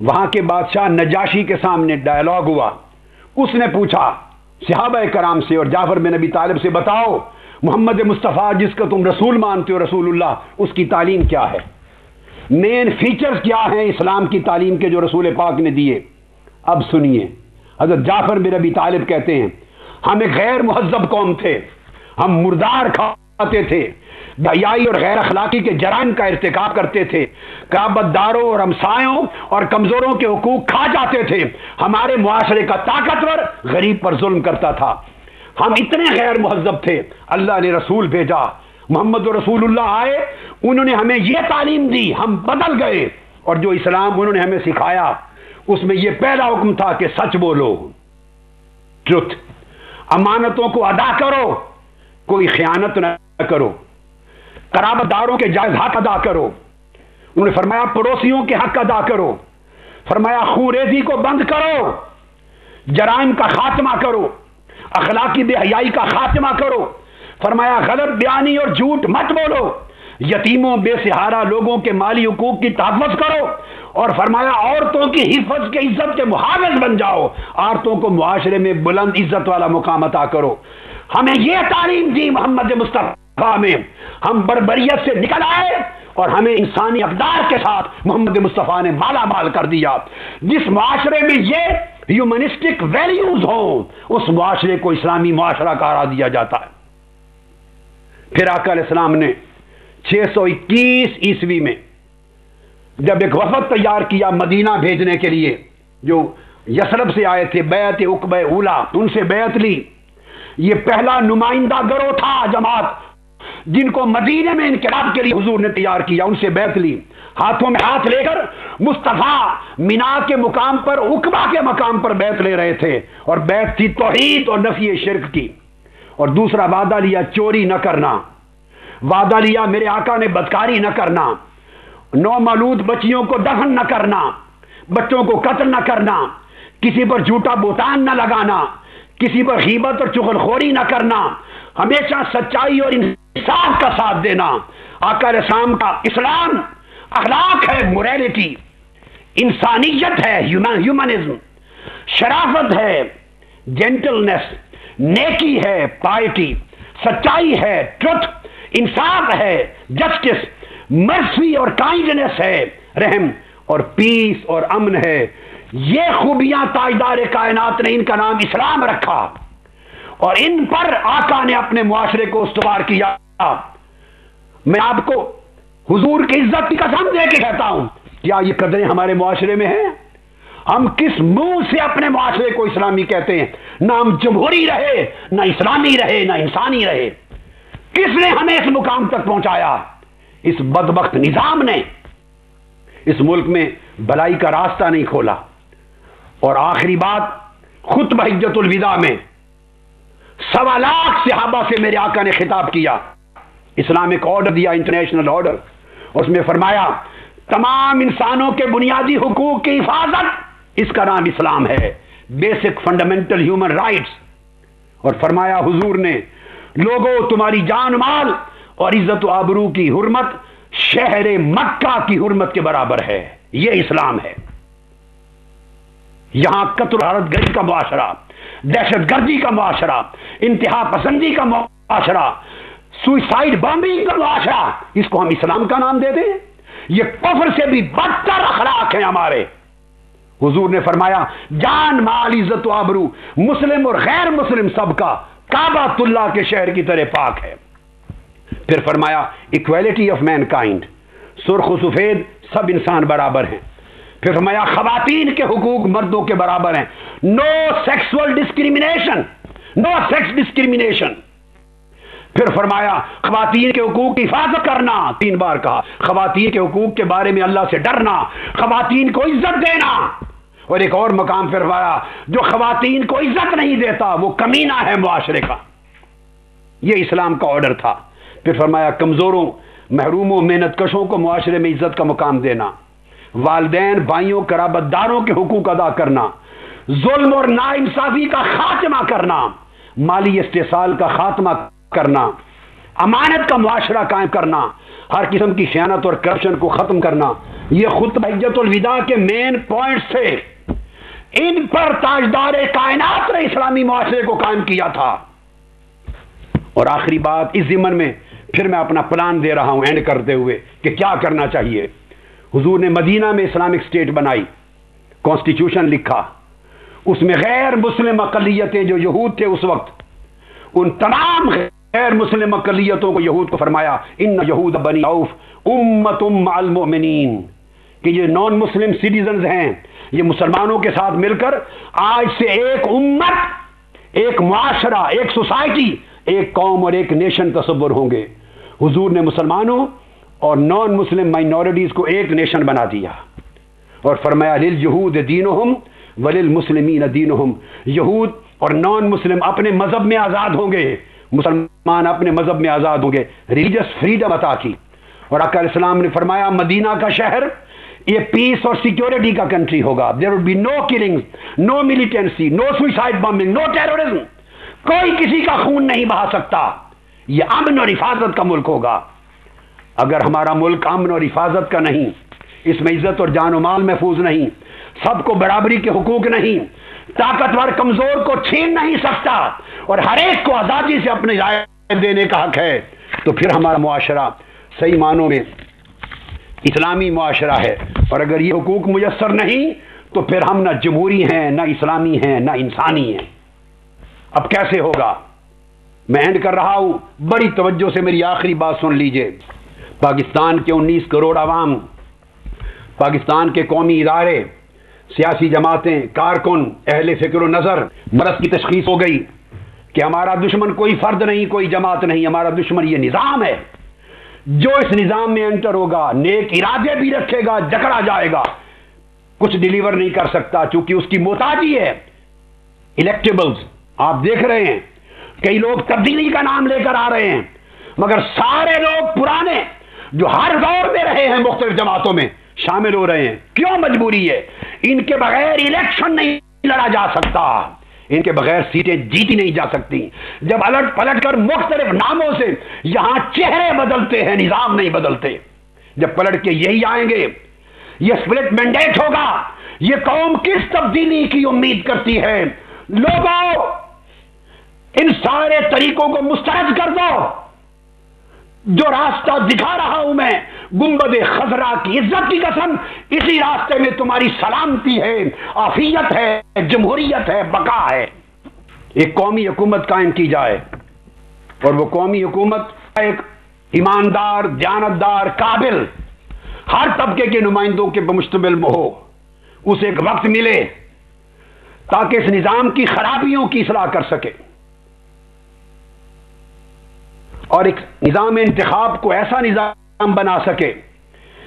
وہاں کے بادشاہ نجاشی کے سامنے ڈائلاگ ہوا. اس نے پوچھا صحابہ کرام سے اور جعفر بن ابی طالب سے، بتاؤ محمد مصطفیٰ جس کا تم رسول مانتے ہو، رسول اللہ، اس کی تعلیم کیا ہے؟ مین فیچرز کیا ہیں اسلام کی تعلیم کے جو رسول پاک نے دیے؟ اب سنیے. حضرت جعفر بن ابی طالب کہتے ہیں ہم ایک غیر مہذب قوم تھے، ہم مردار کھاتے تھے، حیائی اور غیر اخلاقی کے جرائم کا ارتکاب کرتے تھے، قرابت داروں اور ہمسایوں اور کمزوروں کے حقوق کھا جاتے تھے، ہمارے معاشرے کا طاقتور غریب پر ظلم کرتا تھا، ہم اتنے غیر مہذب تھے. اللہ نے رسول بھیجا، محمد رسول اللہ آئے، انہوں نے ہمیں یہ تعلیم دی، ہم بدل گئے. اور جو اسلام انہوں نے ہمیں سکھایا اس میں یہ پہلا حکم تھا کہ سچ بولو، ٹروتھ، امانتوں کو ادا کرو، کوئی خیانت نہ کرو، قرابت داروں کے جائز حق ادا کرو. انہوں نے فرمایا پڑوسیوں کے حق ادا کرو، فرمایا خون ریزی کو بند کرو، جرائم کا خاتمہ کرو، اخلاقی بے حیائی کا خاتمہ کرو، فرمایا غلط بیانی اور جھوٹ مت بولو، یتیموں بے سہارا لوگوں کے مالی حقوق کی تحفظ کرو، اور فرمایا عورتوں کی حفظ کے عزت کے محافظ بن جاؤ، عورتوں کو معاشرے میں بلند عزت والا مقام عطا کرو. ہمیں یہ تعلیم دی محمد مصطفیٰ میں، ہم بربریت سے نکل آئے اور ہمیں انسانی اقدار کے ساتھ محمد مصطفیٰ نے مالا مال کر دیا. جس معاشرے میں یہ ہیومنسٹک ویلیوز ہوں اس معاشرے کو اسلامی معاشرہ قرار دیا جاتا ہے. پھر آقا علیہ السلام نے 621 عیسوی میں جب ایک وفد تیار کیا مدینہ بھیجنے کے لیے، جو یثرب سے آئے تھے، بیعت عقبہ اولا، ان سے بیعت لی. یہ پہلا نمائندہ گروہ تھا، جماعت، جن کو مدینے میں انقلاب کے لیے حضور نے تیار کیا، ان سے بیعت لی. ہاتھوں میں ہاتھ لے کر مصطفیٰ مینا کے مقام پر، عقبہ کے مقام پر بیعت لے رہے تھے، اور بیعت تھی توحید اور نفی شرک کی. اور دوسرا وعدہ لیا چوری نہ کرنا، وعدہ لیا میرے آقا نے بدکاری نہ کرنا، نومولود بچیوں کو دفن نہ کرنا، بچوں کو قتل نہ کرنا، کسی پر جھوٹا بہتان نہ لگانا، کسی پر غیبت اور چغلخوری نہ کرنا، ہمیشہ سچائی اور انصاف کا ساتھ دینا. آقا علیہ السلام کا اسلام اخلاق ہے، موریلٹی، انسانیت ہے، ہیومنزم، شرافت ہے، جینٹلنس، نیکی ہے، پائٹی، سچائی ہے، ٹروتھ، انصاف ہے، جسٹس، مرسی اور کائنڈنس ہے، رحم اور پیس اور امن ہے. یہ خوبیاں تاجدار کائنات نے ان کا نام اسلام رکھا، اور ان پر آقا نے اپنے معاشرے کو استوار کیا. میں آپ کو حضور کی عزت کی قسم دے کے کہتا ہوں، کیا یہ قدریں ہمارے معاشرے میں ہیں؟ ہم کس منہ سے اپنے معاشرے کو اسلامی کہتے ہیں؟ نہ ہم جمہوری رہے، نہ اسلامی رہے، نہ انسانی رہے. کس نے ہمیں اس مقام تک پہنچایا؟ اس بدبخت نظام نے اس ملک میں بھلائی کا راستہ نہیں کھولا. اور آخری بات، خطبہ حجۃ الوداع میں 1.25 لاکھ صحابہ سے میرے آقا نے خطاب کیا، اسلامک آرڈر دیا، انٹرنیشنل آرڈر. اس میں فرمایا تمام انسانوں کے بنیادی حقوق کی حفاظت، اس کا نام اسلام ہے، بیسک فنڈامنٹل ہیومن رائٹس. اور فرمایا حضور نے، لوگوں تمہاری جان مال اور عزت و آبرو کی حرمت شہر مکہ کی حرمت کے برابر ہے. یہ اسلام ہے. یہاں قتل و غارت گری کا معاشرہ، دہشت گردی کا معاشرہ، انتہا پسندی کا معاشرہ، سوئسائڈ بامبنگ کا معاشرہ، اس کو ہم اسلام کا نام دے دیں؟ یہ کفر سے بھی بدتر اخلاق ہیں ہمارے. حضور نے فرمایا جان مال عزت و آبرو مسلم اور غیر مسلم سب کا کعبۃ اللہ کے شہر کی طرح پاک ہے. پھر فرمایا ایکویلٹی آف مین کائنڈ، سرخ و سفید سب انسان برابر ہیں. پھر فرمایا خواتین کے حقوق مردوں کے برابر ہیں، نو سیکسول ڈسکریمنیشن، نو سیکس ڈسکریمنیشن. پھر فرمایا خواتین کے حقوق کی حفاظت کرنا، 3 بار کہا. خواتین کے حقوق کے بارے میں اللہ سے ڈرنا، خواتین کو عزت دینا. اور ایک اور مقام پہ فرمایا جو خواتین کو عزت نہیں دیتا وہ کمینہ ہے معاشرے کا. یہ اسلام کا آرڈر تھا. پھر فرمایا کمزوروں، محروموں، محنت کشوں کو معاشرے میں عزت کا مقام دینا، والدین، بھائیوں، قرابت داروں کے حقوق ادا کرنا، ظلم اور ناانصافی کا خاتمہ کرنا، مالی استحصال کا خاتمہ کرنا، امانت کا معاشرہ قائم کرنا، ہر قسم کی خیانت اور کرپشن کو ختم کرنا، یہ خطبہ حجت الوداع کے مین پوائنٹس تھے۔ ان پر تاجدار کائنات نے اسلامی معاشرے کو قائم کیا تھا۔ اور آخری بات اس ضمن میں پھر میں اپنا پلان دے رہا ہوں اینڈ کرتے ہوئے کہ کیا کرنا چاہیے۔ حضور نے مدینہ میں اسلامک اسٹیٹ بنائی، کانسٹیٹیوشن لکھا، اس میں غیر مسلم اقلیتیں جو یہود تھے اس وقت، ان تمام غیر مسلم اقلیتوں کو یہود کو فرمایا ان یہود بنی عوف امۃ مع المؤمنین، کہ یہ نان مسلم سٹیزنز ہیں، یہ مسلمانوں کے ساتھ مل کر آج سے ایک امت، ایک معاشرہ، ایک سوسائٹی، ایک قوم اور ایک نیشن تصور ہوں گے۔ حضور نے مسلمانوں اور نان مسلم مائنورٹیز کو ایک نیشن بنا دیا اور فرمایا للجہود دینہم وللمسلمین دینہم، یہود اور نان مسلم اپنے مذہب میں آزاد ہوں گے، مسلمان اپنے مذہب میں آزاد ہوں گے، ریلیجس فریڈم عطا کی۔ اور آقا علیہ السلام نے فرمایا مدینہ کا شہر یہ پیس اور سیکیورٹی کا کنٹری ہوگا، there will be no killing, no militancy, no suicide bombing, no terrorism, کوئی کسی کا خون نہیں بہا سکتا، یہ امن اور حفاظت کا ملک ہوگا۔ اگر ہمارا ملک امن اور حفاظت کا نہیں، اس میں عزت اور جان و مال محفوظ نہیں، سب کو برابری کے حقوق نہیں، طاقتور کمزور کو چھین نہیں سکتا اور ہر ایک کو آزادی سے اپنی رائے دینے کا حق ہے، تو پھر ہمارا معاشرہ صحیح معنوں میں اسلامی معاشرہ ہے۔ اور اگر یہ حقوق میسر نہیں تو پھر ہم نہ جمہوری ہیں، نہ اسلامی ہیں، نہ انسانی ہیں۔ اب کیسے ہوگا؟ میں اینڈ کر رہا ہوں، بڑی توجہ سے میری آخری بات سن لیجئے۔ پاکستان کے 19 کروڑ عوام، پاکستان کے قومی ادارے، سیاسی جماعتیں، کارکن، اہل فکر و نظر، مرض کی تشخیص ہو گئی کہ ہمارا دشمن کوئی فرد نہیں، کوئی جماعت نہیں، ہمارا دشمن یہ نظام ہے۔ جو اس نظام میں انٹر ہوگا، نیک ارادے بھی رکھے گا، جکڑا جائے گا، کچھ ڈیلیور نہیں کر سکتا، چونکہ اس کی محتاجی ہے الیکٹیبلز۔ آپ دیکھ رہے ہیں کئی لوگ تبدیلی کا نام لے کر آ رہے ہیں، مگر سارے لوگ پرانے جو ہر دور میں رہے ہیں مختلف جماعتوں میں شامل ہو رہے ہیں۔ کیوں مجبوری ہے؟ ان کے بغیر الیکشن نہیں لڑا جا سکتا، ان کے بغیر سیٹیں جیتی نہیں جا سکتی۔ جب الٹ پلٹ کر مختلف ناموں سے یہاں چہرے بدلتے ہیں، نظام نہیں بدلتے۔ جب پلٹ کے یہی آئیں گے، یہ سپلٹ مینڈیٹ ہوگا۔ یہ قوم کس تبدیلی کی امید کرتی ہے؟ لوگوں، ان سارے طریقوں کو مسترد کر دو۔ جو راستہ دکھا رہا ہوں میں، گنبد خضرا کی عزت کی قسم، اسی راستے میں تمہاری سلامتی ہے، عافیت ہے، جمہوریت ہے، بقا ہے۔ ایک قومی حکومت قائم کی جائے اور وہ قومی حکومت ایک ایماندار، دیانتدار، قابل، ہر طبقے کے نمائندوں کے مشتمل ہو، اسے ایک وقت ملے تاکہ اس نظام کی خرابیوں کی اصلاح کر سکے، اور ایک نظام انتخاب کو ایسا نظام بنا سکے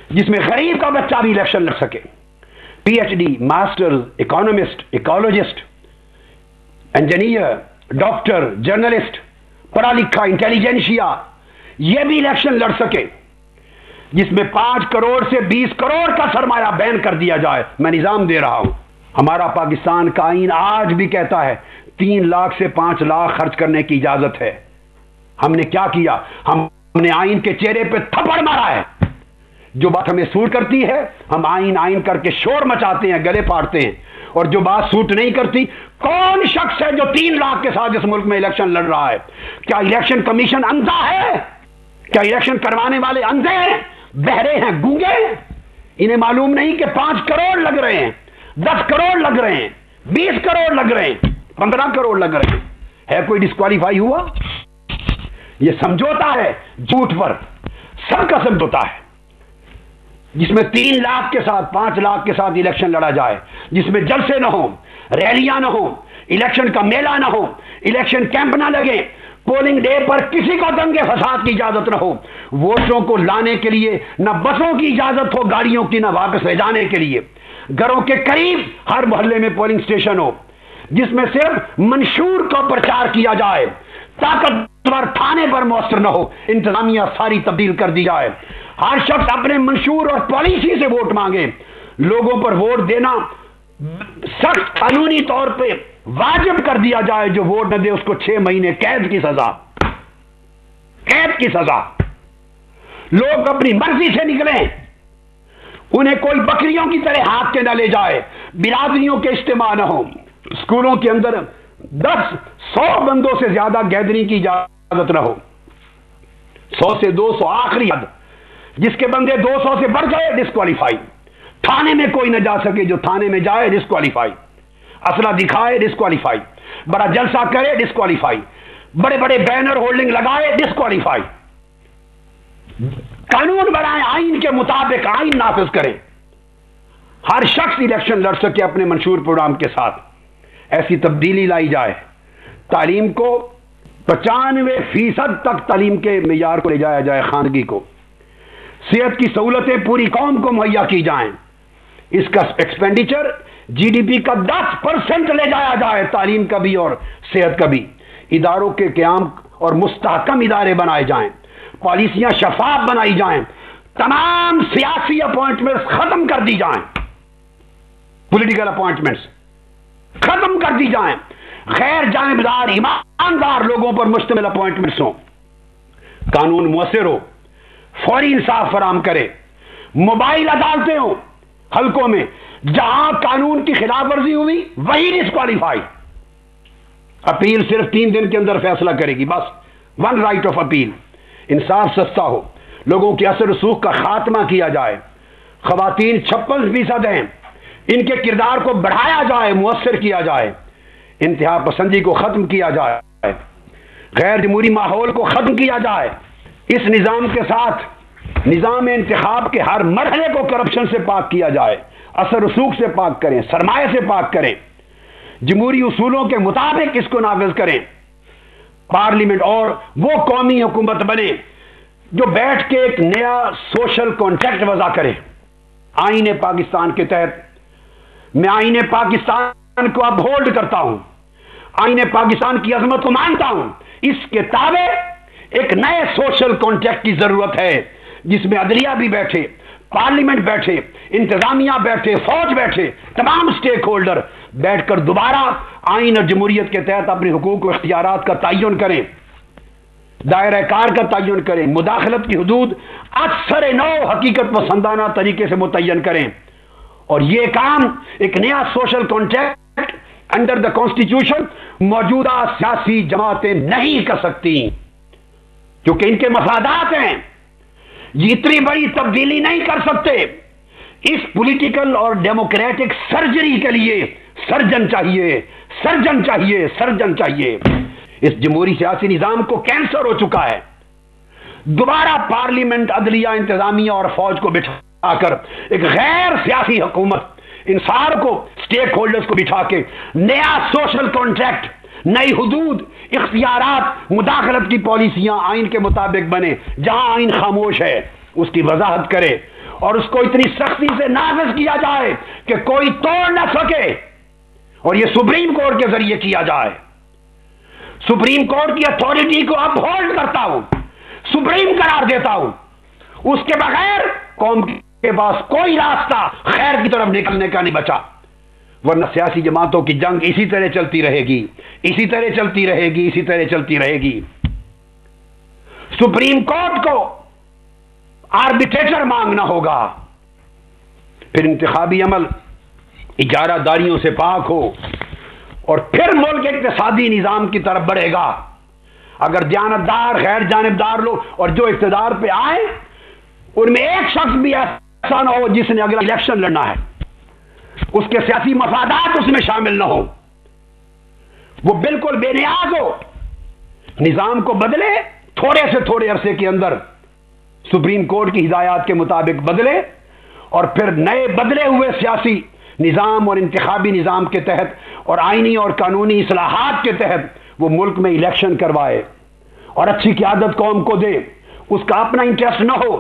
جس میں غریب کا بچہ بھی الیکشن لڑ سکے۔ P H D, master, economist, ecologist, engineer, doctor, journalist, پڑھا لکھا، انٹیلیجنشیا، یہ بھی الیکشن لڑ سکے، جس میں 5 کروڑ سے 20 کروڑ کا سرمایہ بین کر دیا جائے۔ میں نظام دے رہا ہوں۔ ہمارا پاکستان کا آئین آج بھی کہتا ہے 3 لاکھ سے 5 لاکھ خرچ کرنے کی اجازت ہے۔ ہم نے کیا کیا؟ ہم نے آئین کے چہرے پہ تھپڑ مارا ہے۔ جو بات ہمیں سوٹ کرتی ہے ہم آئین کر کے شور مچاتے ہیں، گلے پھاڑتے ہیں، اور جو بات سوٹ نہیں کرتی، کون شخص ہے جو 3 لاکھ کے ساتھ اس ملک میں الیکشن لڑ رہا ہے؟ کیا الیکشن کمیشن اندھا ہے؟ کیا الیکشن کروانے والے اندھے ہیں، بہرے ہیں، گونگے ہیں؟ انہیں معلوم نہیں کہ 5 کروڑ لگ رہے ہیں، 10 کروڑ لگ رہے ہیں، 20 کروڑ لگ رہے ہیں، 15 کروڑ لگ رہے ہیں؟ ہے کوئی ڈسکوالیفائی ہوا؟ یہ سمجھوتا ہے جھوٹ پر، سب کا سمجھوتا ہے، جس میں 3 لاکھ کے ساتھ 5 لاکھ کے ساتھ الیکشن لڑا جائے، جس میں جلسے نہ ہو، ریلیاں نہ ہو، الیکشن کا میلہ نہ ہو، الیکشن کیمپ نہ لگے، پولنگ ڈے پر کسی کو دنگے فساد کی اجازت نہ ہو، ووٹروں کو لانے کے لیے نہ بسوں کی اجازت ہو، گاڑیوں کی، نہ واپس لے جانے کے لیے، گھروں کے قریب ہر محلے میں پولنگ اسٹیشن ہو، جس میں صرف منشور کا پرچار کیا جائے، طاقتور تھانے پر مؤثر نہ ہو، انتظامیہ ساری تبدیل کر دی جائے، ہر شخص اپنے منشور اور پالیسی سے ووٹ مانگے، لوگوں پر ووٹ دینا سخت قانونی طور پہ واجب کر دیا جائے، جو ووٹ نہ دے اس کو 6 مہینے قید کی سزا۔ قید کی سزا. لوگ اپنی مرضی سے نکلیں, انہیں کوئی بکریوں کی طرح ہاتھ کے نہ لے جائے, برادریوں کے اجتماع نہ ہو, اسکولوں کے اندر 100 بندوں سے زیادہ گیدرنگ کی اجازت نہ ہو, 100 سے 200 آخری حد, جس کے بندے 200 سے بڑھ گئے ڈسکوالیفائی, تھانے میں کوئی نہ جا سکے, جو تھانے میں جائے ڈسکوالیفائی, اسلحہ دکھائے ڈسکوالیفائی, بڑا جلسہ کرے ڈسکوالیفائی, بڑے بڑے بینر ہولڈنگ لگائے ڈسکوالیفائی. قانون بنائیں, آئین کے مطابق آئین نافذ کریں, ہر شخص الیکشن لڑ سکے اپنے منشور پروگرام کے ساتھ. ایسی تبدیلی لائی جائے, تعلیم کو 95% تک تعلیم کے معیار کو لے جایا جائے, خواندگی کو, صحت کی سہولتیں پوری قوم کو مہیا کی جائیں, اس کا ایکسپینڈیچر GDP کا 10% لے جایا جائے, تعلیم کا بھی اور صحت کا بھی. اداروں کے قیام اور مستحکم ادارے بنائے جائیں, پالیسیاں شفاف بنائی جائیں, تمام سیاسی اپوائنٹمنٹس ختم کر دی جائیں, پولیٹیکل اپوائنٹمنٹس ختم کر دی جائیں, غیر جانبدار ایماندار لوگوں پر مشتمل اپوائنٹمنٹس ہوں, قانون مؤثر ہو, فوری انصاف فراہم کرے, موبائل عدالتیں ہوں حلقوں میں, جہاں قانون کی خلاف ورزی ہوئی وہی ڈسکوالیفائی, اپیل صرف 3 دن کے اندر فیصلہ کرے گی, بس 1 رائٹ آف اپیل. انصاف سستا ہو, لوگوں کے اثر رسوخ کا خاتمہ کیا جائے, خواتین 56% ہیں, ان کے کردار کو بڑھایا جائے, مؤثر کیا جائے, انتہا پسندی کو ختم کیا جائے, غیر جمہوری ماحول کو ختم کیا جائے. اس نظام کے ساتھ نظام انتخاب کے ہر مرحلے کو کرپشن سے پاک کیا جائے, اثر رسوخ سے پاک کریں, سرمایہ سے پاک کریں, جمہوری اصولوں کے مطابق اس کو نافذ کریں. پارلیمنٹ اور وہ قومی حکومت بنے جو بیٹھ کے ایک نیا سوشل کانٹریکٹ وضع کرے. آئین پاکستان کے تحت میں آئین پاکستان کو اپ ہولڈ کرتا ہوں, آئین پاکستان کی عظمت کو مانتا ہوں. اس کے تابع ایک نئے سوشل کانٹریکٹ کی ضرورت ہے, جس میں عدلیہ بھی بیٹھے, پارلیمنٹ بیٹھے, انتظامیہ بیٹھے, فوج بیٹھے, تمام سٹیک ہولڈر بیٹھ کر دوبارہ آئین اور جمہوریت کے تحت اپنے حقوق و اختیارات کا تعین کریں, دائرہ کار کا تعین کریں, مداخلت کی حدود اکثر نو حقیقت پسندانہ طریقے سے متعین کریں. اور یہ کام ایک نیا social contract under the constitution موجودہ سیاسی جماعتیں نہیں کر سکتی, کیونکہ ان کے مفادات ہیں. یہ اتنی بڑی تبدیلی نہیں کر سکتے. اس پولیٹیکل اور ڈیموکریٹک سرجری کے لیے سرجن چاہیے, سرجن چاہیے, سرجن چاہیے. اس جمہوری سیاسی نظام کو کینسر ہو چکا ہے. دوبارہ پارلیمنٹ, عدلیہ, انتظامیہ اور فوج کو بٹھا کر ایک غیر سیاسی حکومت, انصار کو, سٹیک ہولڈرز کو بٹھا کے نیا سوشل کانٹریکٹ, نئی حدود, اختیارات, مداخلت کی پالیسیاں آئین کے مطابق بنے. جہاں آئین خاموش ہے اس کی وضاحت کرے, اور اس کو اتنی سختی سے نافذ کیا جائے کہ کوئی توڑ نہ سکے, اور یہ سپریم کورٹ کے ذریعے کیا جائے. سپریم کورٹ کی اتھارٹی کو اپ ہولڈ کرتا ہوں, سپریم قرار دیتا ہوں. اس کے بغیر قوم کے پاس کوئی راستہ خیر کی طرف نکلنے کا نہیں بچا, ورنہ سیاسی جماعتوں کی جنگ اسی طرح چلتی رہے گی, اسی طرح چلتی رہے گی, اسی طرح چلتی رہے گی. سپریم کورٹ کو آربیٹریٹر مانگنا ہوگا, پھر انتخابی عمل اجارہ داریوں سے پاک ہو, اور پھر ملک اقتصادی نظام کی طرف بڑھے گا. اگر دیانتدار, غیر جانبدار لوگ, اور جو اقتدار پہ آئے ان میں ایک شخص بھی ایسا نہ ہو جس نے اگلا الیکشن لڑنا ہے, اس کے سیاسی مفادات اس میں شامل نہ ہو, وہ بالکل بے نیاز ہو, نظام کو بدلے, تھوڑے سے تھوڑے عرصے کے اندر سپریم کورٹ کی ہدایات کے مطابق بدلے, اور پھر نئے بدلے ہوئے سیاسی نظام اور انتخابی نظام کے تحت اور آئینی اور قانونی اصلاحات کے تحت وہ ملک میں الیکشن کروائے, اور اچھی قیادت قوم کو دے. اس کا اپنا انٹرسٹ نہ ہو,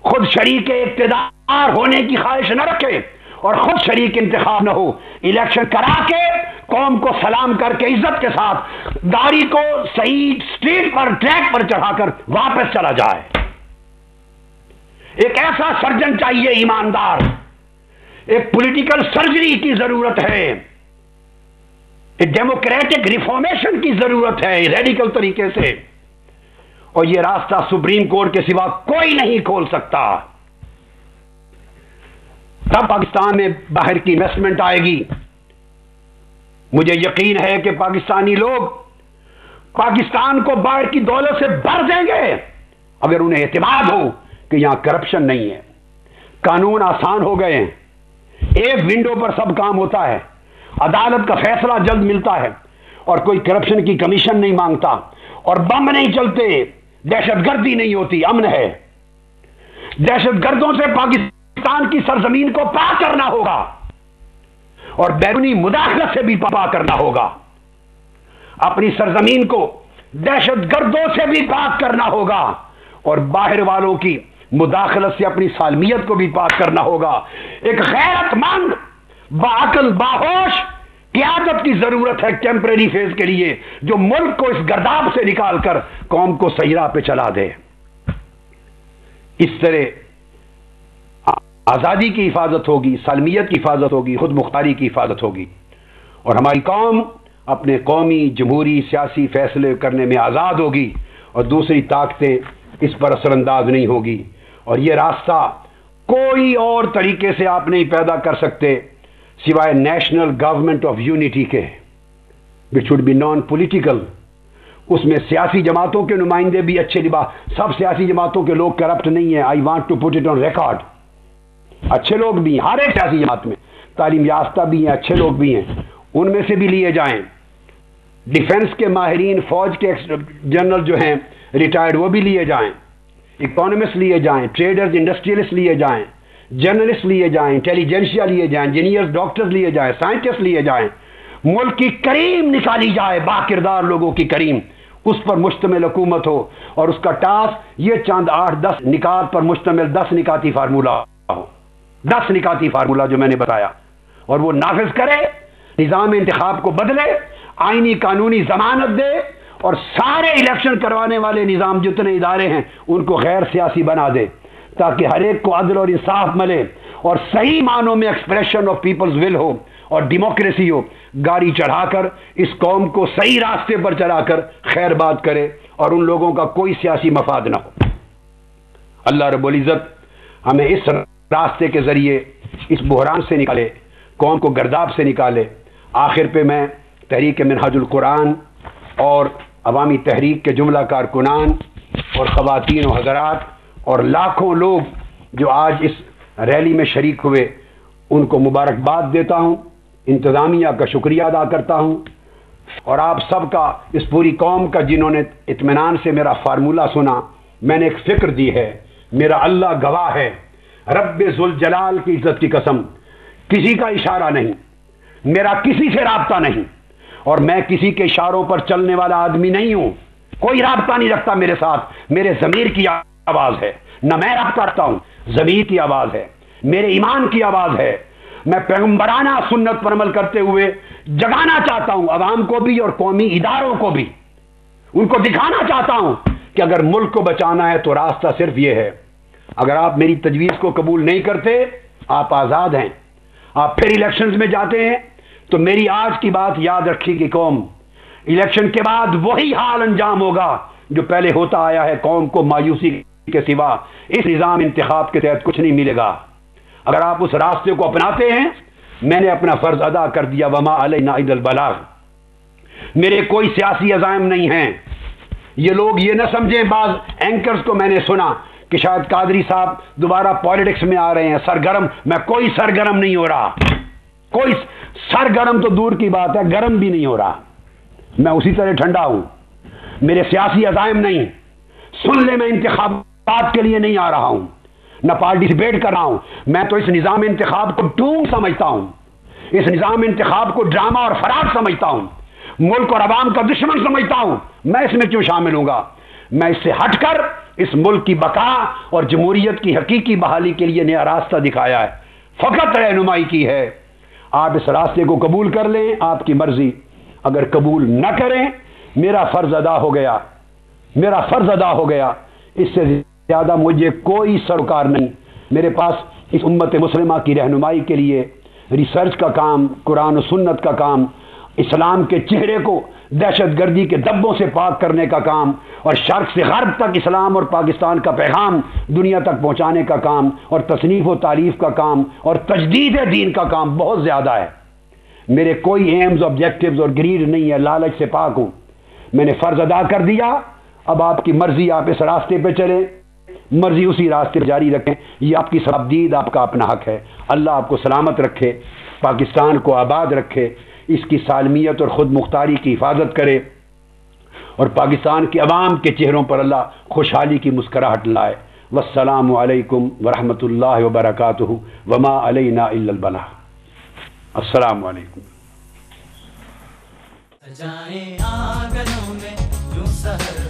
خود شریک اقتدار ہونے کی خواہش نہ رکھے, اور خود شریک انتخاب نہ ہو. الیکشن کرا کے قوم کو سلام کر کے عزت کے ساتھ گاڑی کو صحیح سٹریٹ پر, ٹریک پر چڑھا کر واپس چلا جائے. ایک ایسا سرجن چاہیے ایماندار, ایک پولیٹیکل سرجری کی ضرورت ہے, ایک ڈیموکریٹک ریفارمیشن کی ضرورت ہے ریڈیکل طریقے سے. اور یہ راستہ سپریم کورٹ کے سوا کوئی نہیں کھول سکتا. تب پاکستان میں باہر کی انویسٹمنٹ آئے گی. مجھے یقین ہے کہ پاکستانی لوگ پاکستان کو باہر کی دولت سے بھر دیں گے اگر انہیں اعتماد ہو کہ یہاں کرپشن نہیں ہے. قانون آسان ہو گئے ہیں, ایک ونڈو پر سب کام ہوتا ہے, عدالت کا فیصلہ جلد ملتا ہے, اور کوئی کرپشن کی کمیشن نہیں مانگتا, اور بم نہیں چلتے, دہشت گردی نہیں ہوتی, امن ہے. دہشت گردوں سے پاکستان کی سرزمین کو پاک کرنا ہوگا اور بیرونی مداخلت سے بھی پاک کرنا ہوگا. اپنی سرزمین کو دہشت گردوں سے بھی پاک کرنا ہوگا اور باہر والوں کی مداخلت سے اپنی سالمیت کو بھی پاک کرنا ہوگا. ایک غیرت مند, باعقل, باہوش قیادت کی ضرورت ہے ٹیمپریری فیز کے لیے, جو ملک کو اس گرداب سے نکال کر قوم کو صحیح راہ پہ چلا دے. اس طرح آزادی کی حفاظت ہوگی, سالمیت کی حفاظت ہوگی, خود مختاری کی حفاظت ہوگی, اور ہماری قوم اپنے قومی جمہوری سیاسی فیصلے کرنے میں آزاد ہوگی اور دوسری طاقتیں اس پر اثر انداز نہیں ہوگی. اور یہ راستہ کوئی اور طریقے سے آپ نہیں پیدا کر سکتے سوائے نیشنل گورنمنٹ آف یونٹی کے, which would be non political. اس میں سیاسی جماعتوں کے نمائندے بھی اچھے سب سیاسی جماعتوں کے لوگ کرپٹ نہیں ہیں. I want to put it on record. اچھے لوگ بھی ہیں ہر ایک سیاسی جماعت میں, تعلیم یافتہ بھی ہیں, اچھے لوگ بھی ہیں, ان میں سے بھی لیے جائیں. ڈیفنس کے ماہرین, فوج کے جنرل جو ہیں ریٹائرڈ, وہ بھی لیے جائیں. اکانومسٹ لیے جائیں, ٹریڈرز, انڈسٹریلسٹ لیے جائیں, جرنلسٹ لیے جائیں, انٹیلیجنسیا لیے جائیں, انجینئرز, ڈاکٹرز لیے جائیں, سائنٹسٹ لیے جائیں. ملک کی کریم نکالی جائے, با کردار لوگوں کی کریم, اس پر مشتمل حکومت ہو, اور اس کا ٹاسک یہ چند 8-10 نکات پر مشتمل 10 نکاتی فارمولہ ہو, 10 نکاتی فارمولہ جو میں نے بتایا, اور وہ نافذ کرے, نظام انتخاب کو بدلے, آئینی قانونی ضمانت دے, اور سارے الیکشن کروانے والے نظام جتنے ادارے ہیں ان کو غیر سیاسی بنا دے, تاکہ ہر ایک کو عدل اور انصاف ملے اور صحیح معنوں میں ایکسپریشن آف پیپلز ول ہو اور ڈیموکریسی ہو. گاڑی چڑھا کر اس قوم کو صحیح راستے پر چلا کر خیر بات کرے اور ان لوگوں کا کوئی سیاسی مفاد نہ ہو. اللہ رب العزت ہمیں اس راستے کے ذریعے اس بحران سے نکالے, قوم کو گرداب سے نکالے. آخر پہ میں تحریک منہاج القرآن اور عوامی تحریک کے جملہ کارکنان اور خواتین و حضرات اور لاکھوں لوگ جو آج اس ریلی میں شریک ہوئے, ان کو مبارکباد دیتا ہوں, انتظامیہ کا شکریہ ادا کرتا ہوں, اور آپ سب کا, اس پوری قوم کا جنہوں نے اطمینان سے میرا فارمولہ سنا. میں نے ایک فکر دی ہے, میرا اللہ گواہ ہے, رب ذوالجلال کی عزت کی قسم, کسی کا اشارہ نہیں, میرا کسی سے رابطہ نہیں, اور میں کسی کے اشاروں پر چلنے والا آدمی نہیں ہوں. کوئی رابطہ نہیں رکھتا میرے ساتھ. میرے ضمیر کی آواز ہے, نہ میں رابطہ رکھتا ہوں, ضمیر کی آواز ہے, میرے ایمان کی آواز ہے. میں پیغمبرانہ سنت پر عمل کرتے ہوئے جگانا چاہتا ہوں عوام کو بھی اور قومی اداروں کو بھی. ان کو دکھانا چاہتا ہوں کہ اگر ملک کو بچانا ہے تو راستہ صرف یہ ہے. اگر آپ میری تجویز کو قبول نہیں کرتے, آپ آزاد ہیں, آپ پھر الیکشنز میں جاتے ہیں, تو میری آج کی بات یاد رکھی کہ قوم, الیکشن کے بعد وہی حال انجام ہوگا جو پہلے ہوتا آیا ہے. قوم کو مایوسی کے سوا اس نظام انتخاب کے تحت کچھ نہیں ملے گا. اگر آپ اس راستے کو اپناتے ہیں, میں نے اپنا فرض ادا کر دیا, وما علینا الا البلاغ. میرے کوئی سیاسی عزائم نہیں ہیں. یہ لوگ یہ نہ سمجھیں, بعض اینکرز کو میں نے سنا کہ شاید قادری صاحب دوبارہ پالیٹکس میں آ رہے ہیں, سرگرم. میں کوئی سرگرم نہیں ہو رہا, کوئی سرگرم تو دور کی بات ہے, گرم بھی نہیں ہو رہا. میں اسی طرح ٹھنڈا ہوں. میرے سیاسی عزائم نہیں. سن لے, میں انتخابات کے لیے نہیں آ رہا ہوں, نہ پارٹیسپیٹ کر رہا ہوں. میں تو اس نظام انتخاب کو ٹونگ سمجھتا ہوں, اس نظام انتخاب کو ڈرامہ اور فراڈ سمجھتا ہوں, ملک اور عوام کا دشمن سمجھتا ہوں. میں اس میں کیوں شامل ہوں گا؟ میں اس سے ہٹ کر اس ملک کی بقا اور جمہوریت کی حقیقی بحالی کے لیے نیا راستہ دکھایا ہے, فقط رہنمائی کی ہے. آپ اس راستے کو قبول کر لیں, آپ کی مرضی. اگر قبول نہ کریں, میرا فرض ادا ہو گیا, میرا فرض ادا ہو گیا. اس سے زیادہ مجھے کوئی سروکار نہیں. میرے پاس اس امت مسلمہ کی رہنمائی کے لیے ریسرچ کا کام, قرآن و سنت کا کام, اسلام کے چہرے کو دہشت گردی کے دبوں سے پاک کرنے کا کام اور شرق سے غرب تک اسلام اور پاکستان کا پیغام دنیا تک پہنچانے کا کام اور تصنیف و تعریف کا کام اور تجدید دین کا کام بہت زیادہ ہے۔ میرے کوئی ایمز آبجیکٹیوز اور گریڈ نہیں ہے، لالچ سے پاک ہوں۔ میں نے فرض ادا کر دیا، اب آپ کی مرضی، آپ اس راستے پہ چلیں، مرضی اسی راستے پہ جاری رکھیں، یہ آپ کی صابدید، آپ کا اپنا حق ہے۔ اللہ آپ کو سلامت رکھے، پاکستان کو آباد رکھے، اس کی سالمیت اور خود مختاری کی حفاظت کرے اور پاکستان کے عوام کے چہروں پر اللہ خوشحالی کی مسکراہٹ لائے۔ والسلام علیکم ورحمۃ اللہ وبرکاتہ وما علینا الا البلاغ۔ السلام علیکم۔ سجائیں آنگنوں میں یوں سحر